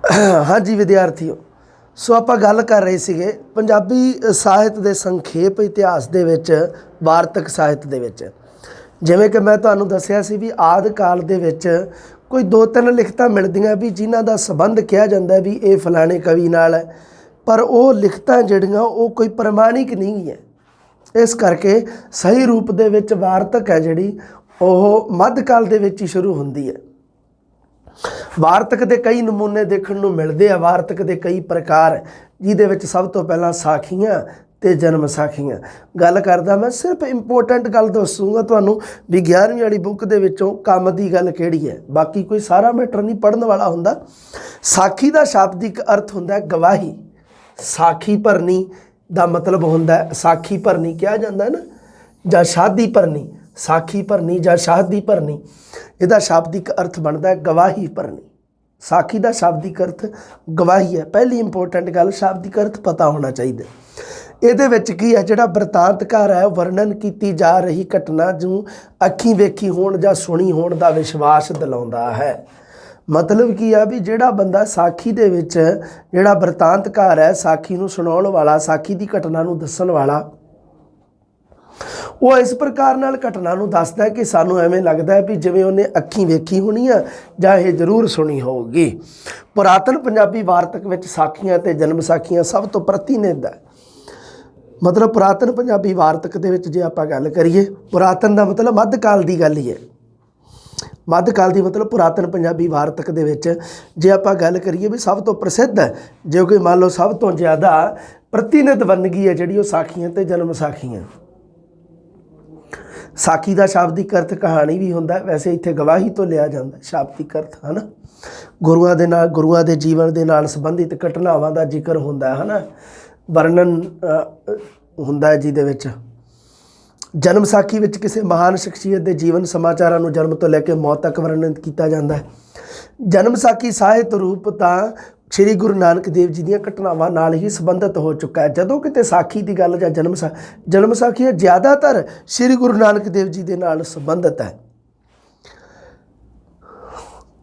हाँ जी विद्यार्थियों, सो ਆਪਾਂ ਗੱਲ ਕਰ ਰਹੇ ਸੀਗੇ ਪੰਜਾਬੀ ਸਾਹਿਤ ਦੇ ਸੰਖੇਪ ਇਤਿਹਾਸ ਦੇ ਵਿੱਚ ਵਾਰਤਕ ਸਾਹਿਤ ਦੇ ਵਿੱਚ। ਜਿਵੇਂ ਕਿ ਮੈਂ ਤੁਹਾਨੂੰ ਦੱਸਿਆ ਸੀ ਵੀ ਆਦਿ ਕਾਲ ਦੇ ਵਿੱਚ ਕੋਈ 2-3 ਲਿਖਤਾਂ ਮਿਲਦੀਆਂ ਵੀ ਜਿਨ੍ਹਾਂ ਦਾ ਸੰਬੰਧ ਕਿਹਾ ਜਾਂਦਾ ਵੀ ਇਹ ਫਲਾਣੇ ਕਵੀ ਨਾਲ ਹੈ, ਪਰ ਉਹ ਲਿਖਤਾਂ ਜਿਹੜੀਆਂ ਉਹ ਕੋਈ ਪ੍ਰਮਾਣਿਕ ਨਹੀਂ ਹੈ। ਇਸ ਕਰਕੇ ਸਹੀ ਰੂਪ ਦੇ ਵਿੱਚ ਵਾਰਤਕ ਹੈ ਜਿਹੜੀ ਉਹ ਮੱਧਕਾਲ ਦੇ ਵਿੱਚ ਹੀ ਸ਼ੁਰੂ ਹੁੰਦੀ ਹੈ। ਵਾਰਤਕ ਦੇ ਕਈ ਨਮੂਨੇ ਦੇਖਣ ਨੂੰ ਮਿਲਦੇ ਆ, ਵਾਰਤਕ ਦੇ ਕਈ ਪ੍ਰਕਾਰ, ਜਿਹਦੇ ਵਿੱਚ ਸਭ ਤੋਂ ਪਹਿਲਾਂ ਸਾਖੀਆਂ ਤੇ ਜਨਮ ਸਾਖੀਆਂ। ਗੱਲ ਕਰਦਾ ਮੈਂ ਸਿਰਫ ਇੰਪੋਰਟੈਂਟ ਗੱਲ ਦੱਸੂਗਾ ਤੁਹਾਨੂੰ ਵੀ 11ਵੀਂ ਵਾਲੀ ਬੁੱਕ ਦੇ ਵਿੱਚੋਂ ਕੰਮ ਦੀ ਗੱਲ ਕਿਹੜੀ ਹੈ, ਬਾਕੀ ਕੋਈ ਸਾਰਾ ਮੈਟਰ ਨਹੀਂ ਪੜ੍ਹਨ ਵਾਲਾ ਹੁੰਦਾ। ਸਾਖੀ ਦਾ ਸ਼ਾਬਦਿਕ ਅਰਥ ਹੁੰਦਾ ਗਵਾਹੀ। ਸਾਖੀ ਭਰਨੀ ਦਾ ਮਤਲਬ ਹੁੰਦਾ, ਸਾਖੀ ਭਰਨੀ ਕਿਹਾ ਜਾਂਦਾ ਨਾ, ਜਾਂ ਸ਼ਾਦੀ ਭਰਨੀ। ਸਾਖੀ ਭਰਨੀ ਜਾਂ ਸ਼ਾਦੀ ਭਰਨੀ, ਇਹਦਾ ਸ਼ਾਬਦਿਕ ਅਰਥ ਬਣਦਾ ਗਵਾਹੀ ਭਰਨੀ। ਸਾਖੀ ਦਾ ਸ਼ਾਬਦਿਕ ਅਰਥ ਗਵਾਹੀ ਹੈ। ਪਹਿਲੀ ਇੰਪੋਰਟੈਂਟ ਗੱਲ, ਸ਼ਾਬਦਿਕ ਅਰਥ ਪਤਾ ਹੋਣਾ ਚਾਹੀਦਾ। ਇਹਦੇ ਵਿੱਚ ਕੀ ਹੈ, ਜਿਹੜਾ ਬਰਤਾਂਤਕਾਰ ਹੈ ਵਰਣਨ ਕੀਤੀ ਜਾ ਰਹੀ ਘਟਨਾ ਨੂੰ ਅੱਖੀਂ ਵੇਖੀ ਹੋਣ ਜਾਂ ਸੁਣੀ ਹੋਣ ਦਾ ਵਿਸ਼ਵਾਸ ਦਿਲਾਉਂਦਾ ਹੈ। ਮਤਲਬ ਕੀ ਆ ਵੀ ਜਿਹੜਾ ਬੰਦਾ ਸਾਖੀ ਦੇ ਵਿੱਚ, ਜਿਹੜਾ ਬਰਤਾਂਤਕਾਰ ਹੈ, ਸਾਖੀ ਨੂੰ ਸੁਣਾਉਣ ਵਾਲਾ, ਸਾਖੀ ਦੀ ਘਟਨਾ ਨੂੰ ਦੱਸਣ ਵਾਲਾ, ਉਹ ਇਸ ਪ੍ਰਕਾਰ ਨਾਲ ਘਟਨਾ ਨੂੰ ਦੱਸਦਾ ਕਿ ਸਾਨੂੰ ਐਵੇਂ ਲੱਗਦਾ ਹੈ ਵੀ ਜਿਵੇਂ ਉਹਨੇ ਅੱਖੀਂ ਵੇਖੀ ਹੋਣੀ ਆ ਜਾਂ ਇਹ ਜ਼ਰੂਰ ਸੁਣੀ ਹੋਊਗੀ। ਪੁਰਾਤਨ ਪੰਜਾਬੀ ਵਾਰਤਕ ਵਿੱਚ ਸਾਖੀਆਂ ਤੇ ਜਨਮ ਸਾਖੀਆਂ ਸਭ ਤੋਂ ਪ੍ਰਤੀਨਿਧ ਹੈ। ਮਤਲਬ ਪੁਰਾਤਨ ਪੰਜਾਬੀ ਵਾਰਤਕ ਦੇ ਵਿੱਚ ਜੇ ਆਪਾਂ ਗੱਲ ਕਰੀਏ, ਪੁਰਾਤਨ ਦਾ ਮਤਲਬ ਮੱਧਕਾਲ ਦੀ ਗੱਲ ਹੀ ਹੈ। ਮੱਧਕਾਲ ਦੀ ਮਤਲਬ ਪੁਰਾਤਨ ਪੰਜਾਬੀ ਵਾਰਤਕ ਦੇ ਵਿੱਚ ਜੇ ਆਪਾਂ ਗੱਲ ਕਰੀਏ ਵੀ ਸਭ ਤੋਂ ਪ੍ਰਸਿੱਧ ਹੈ, ਜੇ ਕੋਈ ਮੰਨ ਲਓ ਸਭ ਤੋਂ ਜ਼ਿਆਦਾ ਪ੍ਰਤੀਨਿਧ ਵੰਨਗੀ ਹੈ ਜਿਹੜੀ ਉਹ ਸਾਖੀਆਂ ਤੇ ਜਨਮ ਸਾਖੀਆਂ। ਸਾਖੀ ਦਾ ਸ਼ਾਬਦਿਕ ਅਰਥ ਕਹਾਣੀ ਵੀ ਹੁੰਦਾ, ਵੈਸੇ ਇੱਥੇ ਗਵਾਹੀ ਤੋਂ ਲਿਆ ਜਾਂਦਾ ਸ਼ਾਬਦਿਕ ਅਰਥ, ਹੈ ਨਾ। ਗੁਰੂਆਂ ਦੇ ਨਾਲ, ਗੁਰੂਆਂ ਦੇ ਜੀਵਨ ਦੇ ਨਾਲ ਸੰਬੰਧਿਤ ਘਟਨਾਵਾਂ ਦਾ ਜ਼ਿਕਰ ਹੁੰਦਾ ਹੈ ਨਾ, ਵਰਣਨ ਹੁੰਦਾ ਜਿਹਦੇ ਵਿੱਚ। ਜਨਮ ਸਾਖੀ ਵਿੱਚ ਕਿਸੇ ਮਹਾਨ ਸ਼ਖਸੀਅਤ ਦੇ ਜੀਵਨ ਸਮਾਚਾਰਾਂ ਨੂੰ ਜਨਮ ਤੋਂ ਲੈ ਕੇ ਮੌਤ ਤੱਕ ਵਰਣਿਤ ਕੀਤਾ ਜਾਂਦਾ ਹੈ। ਜਨਮ ਸਾਖੀ ਸਾਹਿਤ ਰੂਪ ਤਾਂ ਸ਼੍ਰੀ ਗੁਰੂ ਨਾਨਕ ਦੇਵ ਜੀ ਦੀਆਂ ਘਟਨਾਵਾਂ ਨਾਲ ਹੀ ਸੰਬੰਧਿਤ ਹੋ ਚੁੱਕਾ ਹੈ। ਜਦੋਂ ਕਿਤੇ ਸਾਖੀ ਦੀ ਗੱਲ ਜਾਂ ਜਨਮ ਸਾਖੀਆਂ ਜ਼ਿਆਦਾਤਰ ਸ਼੍ਰੀ ਗੁਰੂ ਨਾਨਕ ਦੇਵ ਜੀ ਦੇ ਨਾਲ ਸੰਬੰਧਿਤ ਹੈ।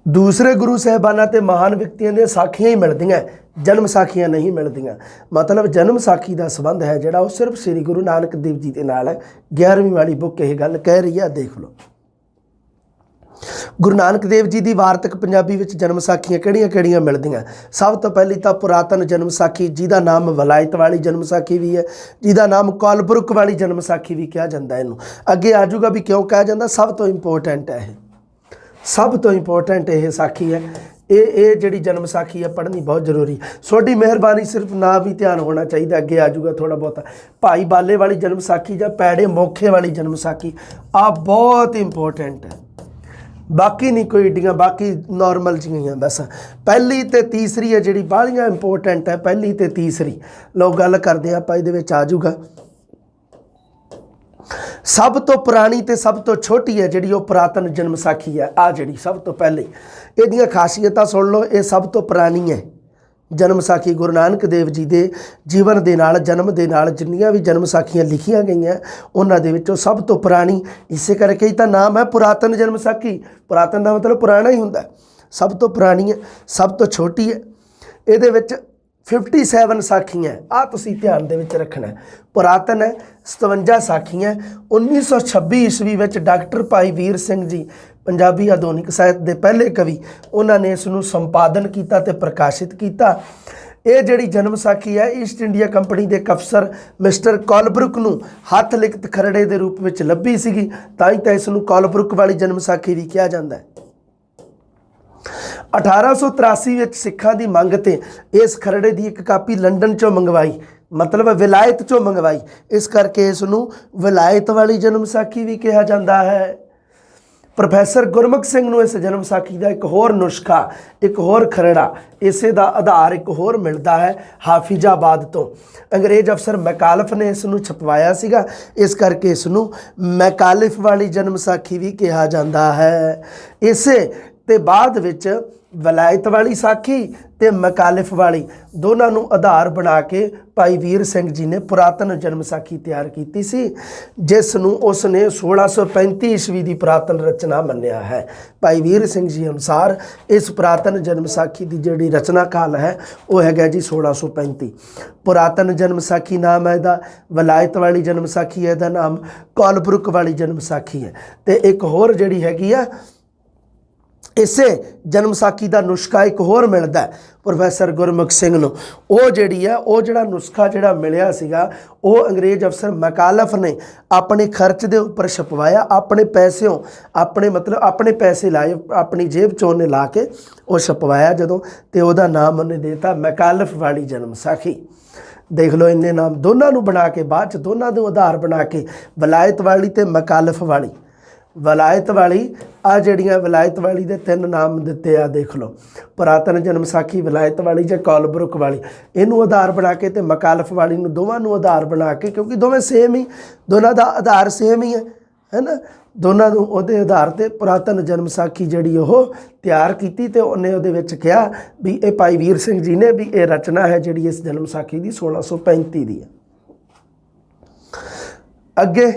ਦੂਸਰੇ ਗੁਰੂ ਸਾਹਿਬਾਨਾਂ ਤੇ ਮਹਾਨ ਵਿਅਕਤੀਆਂ ਦੀਆਂ ਸਾਖੀਆਂ ਹੀ ਮਿਲਦੀਆਂ, ਜਨਮ ਸਾਖੀਆਂ ਨਹੀਂ ਮਿਲਦੀਆਂ। ਮਤਲਬ ਜਨਮ ਸਾਖੀ ਦਾ ਸੰਬੰਧ ਹੈ ਜਿਹੜਾ ਉਹ ਸਿਰਫ ਸ਼੍ਰੀ ਗੁਰੂ ਨਾਨਕ ਦੇਵ ਜੀ ਦੇ ਨਾਲ ਹੈ। 11ਵੀਂ ਵਾਲੀ ਬੁੱਕ ਇਹ ਗੱਲ ਕਹਿ ਰਹੀ ਹੈ, ਦੇਖ ਲਓ। ਗੁਰੂ ਨਾਨਕ ਦੇਵ ਜੀ ਦੀ ਵਾਰਤਕ ਪੰਜਾਬੀ ਵਿੱਚ ਜਨਮ ਸਾਖੀਆਂ ਕਿਹੜੀਆਂ ਮਿਲਦੀਆਂ? ਸਭ ਤੋਂ ਪਹਿਲੀ ਤਾਂ ਪੁਰਾਤਨ ਜਨਮ ਸਾਖੀ, ਜਿਹਦਾ ਨਾਮ ਵਲਾਇਤ ਵਾਲੀ ਜਨਮ ਸਾਖੀ ਵੀ ਹੈ, ਜਿਹਦਾ ਨਾਮ ਕੋਲਬਰੁਕ ਵਾਲੀ ਜਨਮ ਸਾਖੀ ਵੀ ਕਿਹਾ ਜਾਂਦਾ। ਇਹਨੂੰ ਅੱਗੇ ਆ ਜਾਊਗਾ ਵੀ ਕਿਉਂ ਕਿਹਾ ਜਾਂਦਾ। ਸਭ ਤੋਂ ਇੰਪੋਰਟੈਂਟ ਹੈ ਇਹ, ਸਭ ਤੋਂ ਇੰਪੋਰਟੈਂਟ ਇਹ ਸਾਖੀ ਹੈ। ਇਹ ਜਿਹੜੀ ਜਨਮ ਸਾਖੀ ਹੈ ਪੜ੍ਹਨੀ ਬਹੁਤ ਜ਼ਰੂਰੀ। ਤੁਹਾਡੀ ਮਿਹਰਬਾਨੀ, ਸਿਰਫ ਨਾ ਵੀ ਧਿਆਨ ਹੋਣਾ ਚਾਹੀਦਾ। ਅੱਗੇ ਆ ਜਾਊਗਾ ਥੋੜ੍ਹਾ ਬਹੁਤਾ। ਭਾਈ ਬਾਲੇ ਵਾਲੀ ਜਨਮ ਸਾਖੀ ਜਾਂ ਪੈੜੇ ਮੋਖੇ ਵਾਲੀ ਜਨਮ ਸਾਖੀ, ਆਹ ਬਹੁਤ ਇੰਪੋਰਟੈਂਟ ਹੈ। ਬਾਕੀ ਨਹੀਂ ਕੋਈ ਏਡੀਆਂ, ਬਾਕੀ ਨੋਰਮਲ ਜਿਹੀਆਂ ਬਸ। ਪਹਿਲੀ ਤੇ ਤੀਸਰੀ ਹੈ ਜਿਹੜੀ ਬਾਹਲੀਆਂ ਇੰਪੋਰਟੈਂਟ ਹੈ, ਪਹਿਲੀ ਤੇ ਤੀਸਰੀ। ਲੋਕ ਗੱਲ ਕਰਦੇ ਆਪਾਂ, ਇਹਦੇ ਵਿੱਚ ਆ ਜਾਊਗਾ। ਸਭ ਤੋਂ ਪੁਰਾਣੀ ਤੇ ਸਭ ਤੋਂ ਛੋਟੀ ਹੈ ਜਿਹੜੀ ਉਹ ਪੁਰਾਤਨ ਜਨਮ ਸਾਖੀ ਹੈ। ਆ ਜਿਹੜੀ ਸਭ ਤੋਂ ਪਹਿਲੀ, ਇਹਦੀਆਂ ਖਾਸੀਅਤਾਂ ਸੁਣ ਲਓ। ਇਹ ਸਭ ਤੋਂ ਪੁਰਾਣੀ ਹੈ ਜਨਮ ਸਾਖੀ। ਗੁਰੂ ਨਾਨਕ ਦੇਵ ਜੀ ਦੇ ਜੀਵਨ ਦੇ ਨਾਲ, ਜਨਮ ਦੇ ਨਾਲ ਜਿੰਨੀਆਂ ਵੀ ਜਨਮ ਸਾਖੀਆਂ ਲਿਖੀਆਂ ਗਈਆਂ ਉਹਨਾਂ ਦੇ ਵਿੱਚੋਂ ਸਭ ਤੋਂ ਪੁਰਾਣੀ, ਇਸੇ ਕਰਕੇ ਹੀ ਤਾਂ ਨਾਮ ਹੈ ਪੁਰਾਤਨ ਜਨਮ ਸਾਖੀ। ਪੁਰਾਤਨ ਦਾ ਮਤਲਬ ਪੁਰਾਣਾ ਹੀ ਹੁੰਦਾ। ਸਭ ਤੋਂ ਪੁਰਾਣੀ ਹੈ, ਸਭ ਤੋਂ ਛੋਟੀ ਹੈ। ਇਹਦੇ ਵਿੱਚ 57 ਸਾਖੀਆਂ, ਆਹ ਤੁਸੀਂ ਧਿਆਨ ਦੇ ਵਿੱਚ ਰੱਖਣਾ। ਪੁਰਾਤਨ ਹੈ 57 ਸਾਖੀਆਂ। 1926 ਈਸਵੀ ਵਿੱਚ ਡਾਕਟਰ ਭਾਈ ਵੀਰ ਸਿੰਘ ਜੀ, ਪੰਜਾਬੀ ਆਧੁਨਿਕ ਸਾਹਿਤ ਦੇ ਪਹਿਲੇ ਕਵੀ, ਉਹਨਾਂ ਨੇ ਇਸ ਨੂੰ ਸੰਪਾਦਨ ਕੀਤਾ ਤੇ ਪ੍ਰਕਾਸ਼ਿਤ ਕੀਤਾ। ਇਹ ਜਿਹੜੀ ਜਨਮ ਸਾਖੀ ਹੈ ਈਸਟ ਇੰਡੀਆ ਕੰਪਨੀ ਦੇ ਇੱਕ ਅਫਸਰ ਮਿਸਟਰ ਕੋਲਬਰੁਕ ਨੂੰ ਹੱਥ ਲਿਖਤ ਖਰੜੇ ਦੇ ਰੂਪ ਵਿੱਚ ਲੱਭੀ ਸੀਗੀ, ਤਾਂ ਹੀ ਤਾਂ ਇਸ ਨੂੰ ਕੋਲਬਰੁਕ ਵਾਲੀ ਜਨਮ ਸਾਖੀ ਵੀ ਕਿਹਾ ਜਾਂਦਾ ਹੈ। 1883 ਵਿੱਚ ਸਿੱਖਾਂ ਦੀ ਮੰਗ ਤੇ ਇਸ ਖਰੜੇ ਦੀ ਇੱਕ ਕਾਪੀ ਲੰਡਨ 'ਚੋਂ ਮੰਗਵਾਈ, ਮਤਲਬ ਵਿਲਾਇਤ 'ਚੋਂ ਮੰਗਵਾਈ। ਇਸ ਕਰਕੇ ਇਸ ਨੂੰ ਵਿਲਾਇਤ ਵਾਲੀ ਜਨਮ ਸਾਖੀ ਵੀ ਕਿਹਾ ਜਾਂਦਾ ਹੈ। ਪ੍ਰੋਫੈਸਰ ਗੁਰਮੁਖ ਸਿੰਘ ਨੂੰ ਇਸ ਜਨਮ ਸਾਖੀ ਦਾ ਇੱਕ ਹੋਰ ਨੁਸਖਾ, ਇੱਕ ਹੋਰ ਖਰੜਾ, ਇਸੇ ਦਾ ਆਧਾਰ ਇੱਕ ਹੋਰ ਮਿਲਦਾ ਹੈ ਹਾਫਿਜ਼ਾਬਾਦ ਤੋਂ। ਅੰਗਰੇਜ਼ ਅਫਸਰ ਮੈਕਾਲਫ ਨੇ ਇਸ ਨੂੰ ਛਪਵਾਇਆ ਸੀਗਾ, ਇਸ ਕਰਕੇ ਇਸ ਨੂੰ ਮੈਕਾਲਿਫ ਵਾਲੀ ਜਨਮ ਸਾਖੀ ਵੀ ਕਿਹਾ ਜਾਂਦਾ ਹੈ। ਇਸੇ ਤੇ ਬਾਅਦ ਵਿੱਚ ਵਲਾਇਤ ਵਾਲੀ ਸਾਖੀ ਤੇ ਮਕਾਲਿਫ ਵਾਲੀ ਦੋਨਾਂ ਨੂੰ ਆਧਾਰ ਬਣਾ ਕੇ ਭਾਈ ਵੀਰ ਸਿੰਘ ਜੀ ਨੇ ਪੁਰਾਤਨ ਜਨਮ ਸਾਖੀ ਤਿਆਰ ਕੀਤੀ ਸੀ, ਜਿਸ ਨੂੰ ਉਸ ਨੇ 1635 ਈਸਵੀ ਦੀ ਪੁਰਾਤਨ ਰਚਨਾ ਮੰਨਿਆ ਹੈ। ਭਾਈ ਵੀਰ ਸਿੰਘ ਜੀ ਅਨੁਸਾਰ ਇਸ ਪੁਰਾਤਨ ਜਨਮ ਸਾਖੀ ਦੀ ਜਿਹੜੀ ਰਚਨਾ ਕਾਲ ਹੈ ਉਹ ਹੈਗਾ ਜੀ 1635। ਪੁਰਾਤਨ ਜਨਮ ਸਾਖੀ ਨਾਮ ਹੈ ਇਹਦਾ, ਵਲਾਇਤ ਵਾਲੀ ਜਨਮ ਸਾਖੀ ਹੈ ਇਹਦਾ ਨਾਮ, ਕੌਲਬਰੁਕ ਵਾਲੀ ਜਨਮ ਸਾਖੀ ਹੈ। ਤੇ ਇੱਕ ਹੋਰ ਜਿਹੜੀ ਹੈਗੀ ਆ ਇਸੇ ਜਨਮ ਸਾਖੀ ਦਾ ਨੁਸਖਾ ਇੱਕ ਹੋਰ ਮਿਲਦਾ ਪ੍ਰੋਫੈਸਰ ਗੁਰਮੁਖ ਸਿੰਘ ਨੂੰ। ਉਹ ਜਿਹੜੀ ਆ ਉਹ ਜਿਹੜਾ ਨੁਸਖਾ ਜਿਹੜਾ ਮਿਲਿਆ ਸੀਗਾ ਉਹ ਅੰਗਰੇਜ਼ ਅਫਸਰ ਮਕਾਲਫ ਨੇ ਆਪਣੇ ਖਰਚ ਦੇ ਉੱਪਰ ਛਪਵਾਇਆ, ਆਪਣੇ ਪੈਸਿਓਂ, ਆਪਣੇ ਪੈਸੇ ਲਾਏ, ਆਪਣੀ ਜੇਬ ਚੋਂ ਉਹਨੇ ਲਾ ਕੇ ਉਹ ਛਪਵਾਇਆ ਜਦੋਂ, ਤੇ ਉਹਦਾ ਨਾਮ ਉਹਨੇ ਦੇਤਾ ਮਕਾਲਫ ਵਾਲੀ ਜਨਮ ਸਾਖੀ। ਦੇਖ ਲਓ ਇੰਨੇ ਨਾਮ ਦੋਨਾਂ ਨੂੰ ਬਣਾ ਕੇ ਬਾਅਦ 'ਚ ਦੋਨਾਂ ਨੂੰ ਆਧਾਰ ਬਣਾ ਕੇ ਵਲਾਇਤ ਵਾਲੀ ਤੇ ਮਕਾਲਫ ਵਾਲੀ, ਵਲਾਇਤ ਵਾਲੀ ਆ ਜਿਹੜੀਆਂ ਵਲਾਇਤ ਵਾਲੀ ਦੇ 3 ਨਾਮ ਦਿੱਤੇ ਆ, ਦੇਖ ਲਓ ਪੁਰਾਤਨ ਜਨਮ ਸਾਖੀ, ਵਲਾਇਤ ਵਾਲੀ ਜਾਂ ਕੌਲਬਰੁਕ ਵਾਲੀ, ਇਹਨੂੰ ਆਧਾਰ ਬਣਾ ਕੇ ਤੇ ਮਕਾਲਫ ਵਾਲੀ ਨੂੰ, ਦੋਵਾਂ ਨੂੰ ਆਧਾਰ ਬਣਾ ਕੇ, ਕਿਉਂਕਿ ਦੋਵੇਂ ਸੇਮ ਹੀ, ਦੋਨਾਂ ਦਾ ਆਧਾਰ ਸੇਮ ਹੀ ਹੈ ਨਾ, ਦੋਨਾਂ ਨੂੰ ਉਹਦੇ ਆਧਾਰ ਤੇ ਪੁਰਾਤਨ ਜਨਮ ਸਾਖੀ ਜਿਹੜੀ ਉਹ ਤਿਆਰ ਕੀਤੀ। ਤੇ ਉਹਨੇ ਉਹਦੇ ਵਿੱਚ ਕਿਹਾ ਵੀ ਇਹ ਭਾਈ ਵੀਰ ਸਿੰਘ ਜੀ ਨੇ ਵੀ ਇਹ ਰਚਨਾ ਹੈ ਜਿਹੜੀ ਇਸ ਜਨਮ ਸਾਖੀ ਦੀ 1635 ਦੀ ਹੈ। ਅੱਗੇ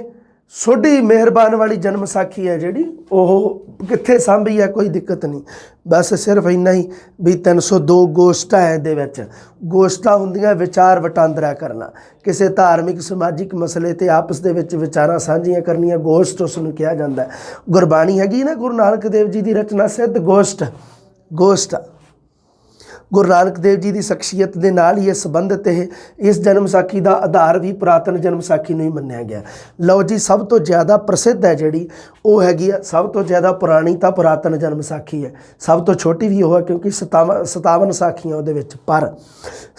ਸੋਢੀ ਮਿਹਰਬਾਨ ਵਾਲੀ ਜਨਮ ਸਾਖੀ ਹੈ ਜਿਹੜੀ ਉਹ ਕਿੱਥੇ ਸਾਂਭੀ ਹੈ, ਕੋਈ ਦਿੱਕਤ ਨਹੀਂ, ਬਸ ਸਿਰਫ ਇੰਨਾ ਹੀ ਵੀ 302 ਗੋਸ਼ਟਾਂ ਹੈ ਇਹਦੇ ਵਿੱਚ। ਗੋਸ਼ਟਾਂ ਹੁੰਦੀਆਂ ਵਿਚਾਰ ਵਟਾਂਦਰਾ ਕਰਨਾ, ਕਿਸੇ ਧਾਰਮਿਕ ਸਮਾਜਿਕ ਮਸਲੇ ਤੇ ਆਪਸ ਦੇ ਵਿੱਚ ਵਿਚਾਰਾਂ ਸਾਂਝੀਆਂ ਕਰਨੀਆਂ, ਗੋਸ਼ਟ ਉਸ ਨੂੰ ਕਿਹਾ ਜਾਂਦਾ। ਗੁਰਬਾਣੀ ਹੈਗੀ ਨਾ ਗੁਰੂ ਨਾਨਕ ਦੇਵ ਜੀ ਦੀ ਰਚਨਾ ਸਿੱਧ ਗੋਸ਼ਟ, ਗੁਰੂ ਨਾਨਕ ਦੇਵ ਜੀ ਦੀ ਸ਼ਖਸੀਅਤ ਦੇ ਨਾਲ ਹੀ ਇਹ ਸੰਬੰਧਿਤ ਹੈ। ਇਸ ਜਨਮ ਸਾਖੀ ਦਾ ਆਧਾਰ ਵੀ ਪੁਰਾਤਨ ਜਨਮ ਸਾਖੀ ਨੂੰ ਹੀ ਮੰਨਿਆ ਗਿਆ। ਲਓ ਜੀ, ਸਭ ਤੋਂ ਜ਼ਿਆਦਾ ਪ੍ਰਸਿੱਧ ਹੈ ਜਿਹੜੀ ਉਹ ਹੈਗੀ ਆ, ਸਭ ਤੋਂ ਜ਼ਿਆਦਾ ਪੁਰਾਣੀ ਤਾਂ ਪੁਰਾਤਨ ਜਨਮ ਸਾਖੀ ਹੈ, ਸਭ ਤੋਂ ਛੋਟੀ ਵੀ ਉਹ ਹੈ ਕਿਉਂਕਿ 57 ਸਾਖੀਆਂ ਉਹਦੇ ਵਿੱਚ, ਪਰ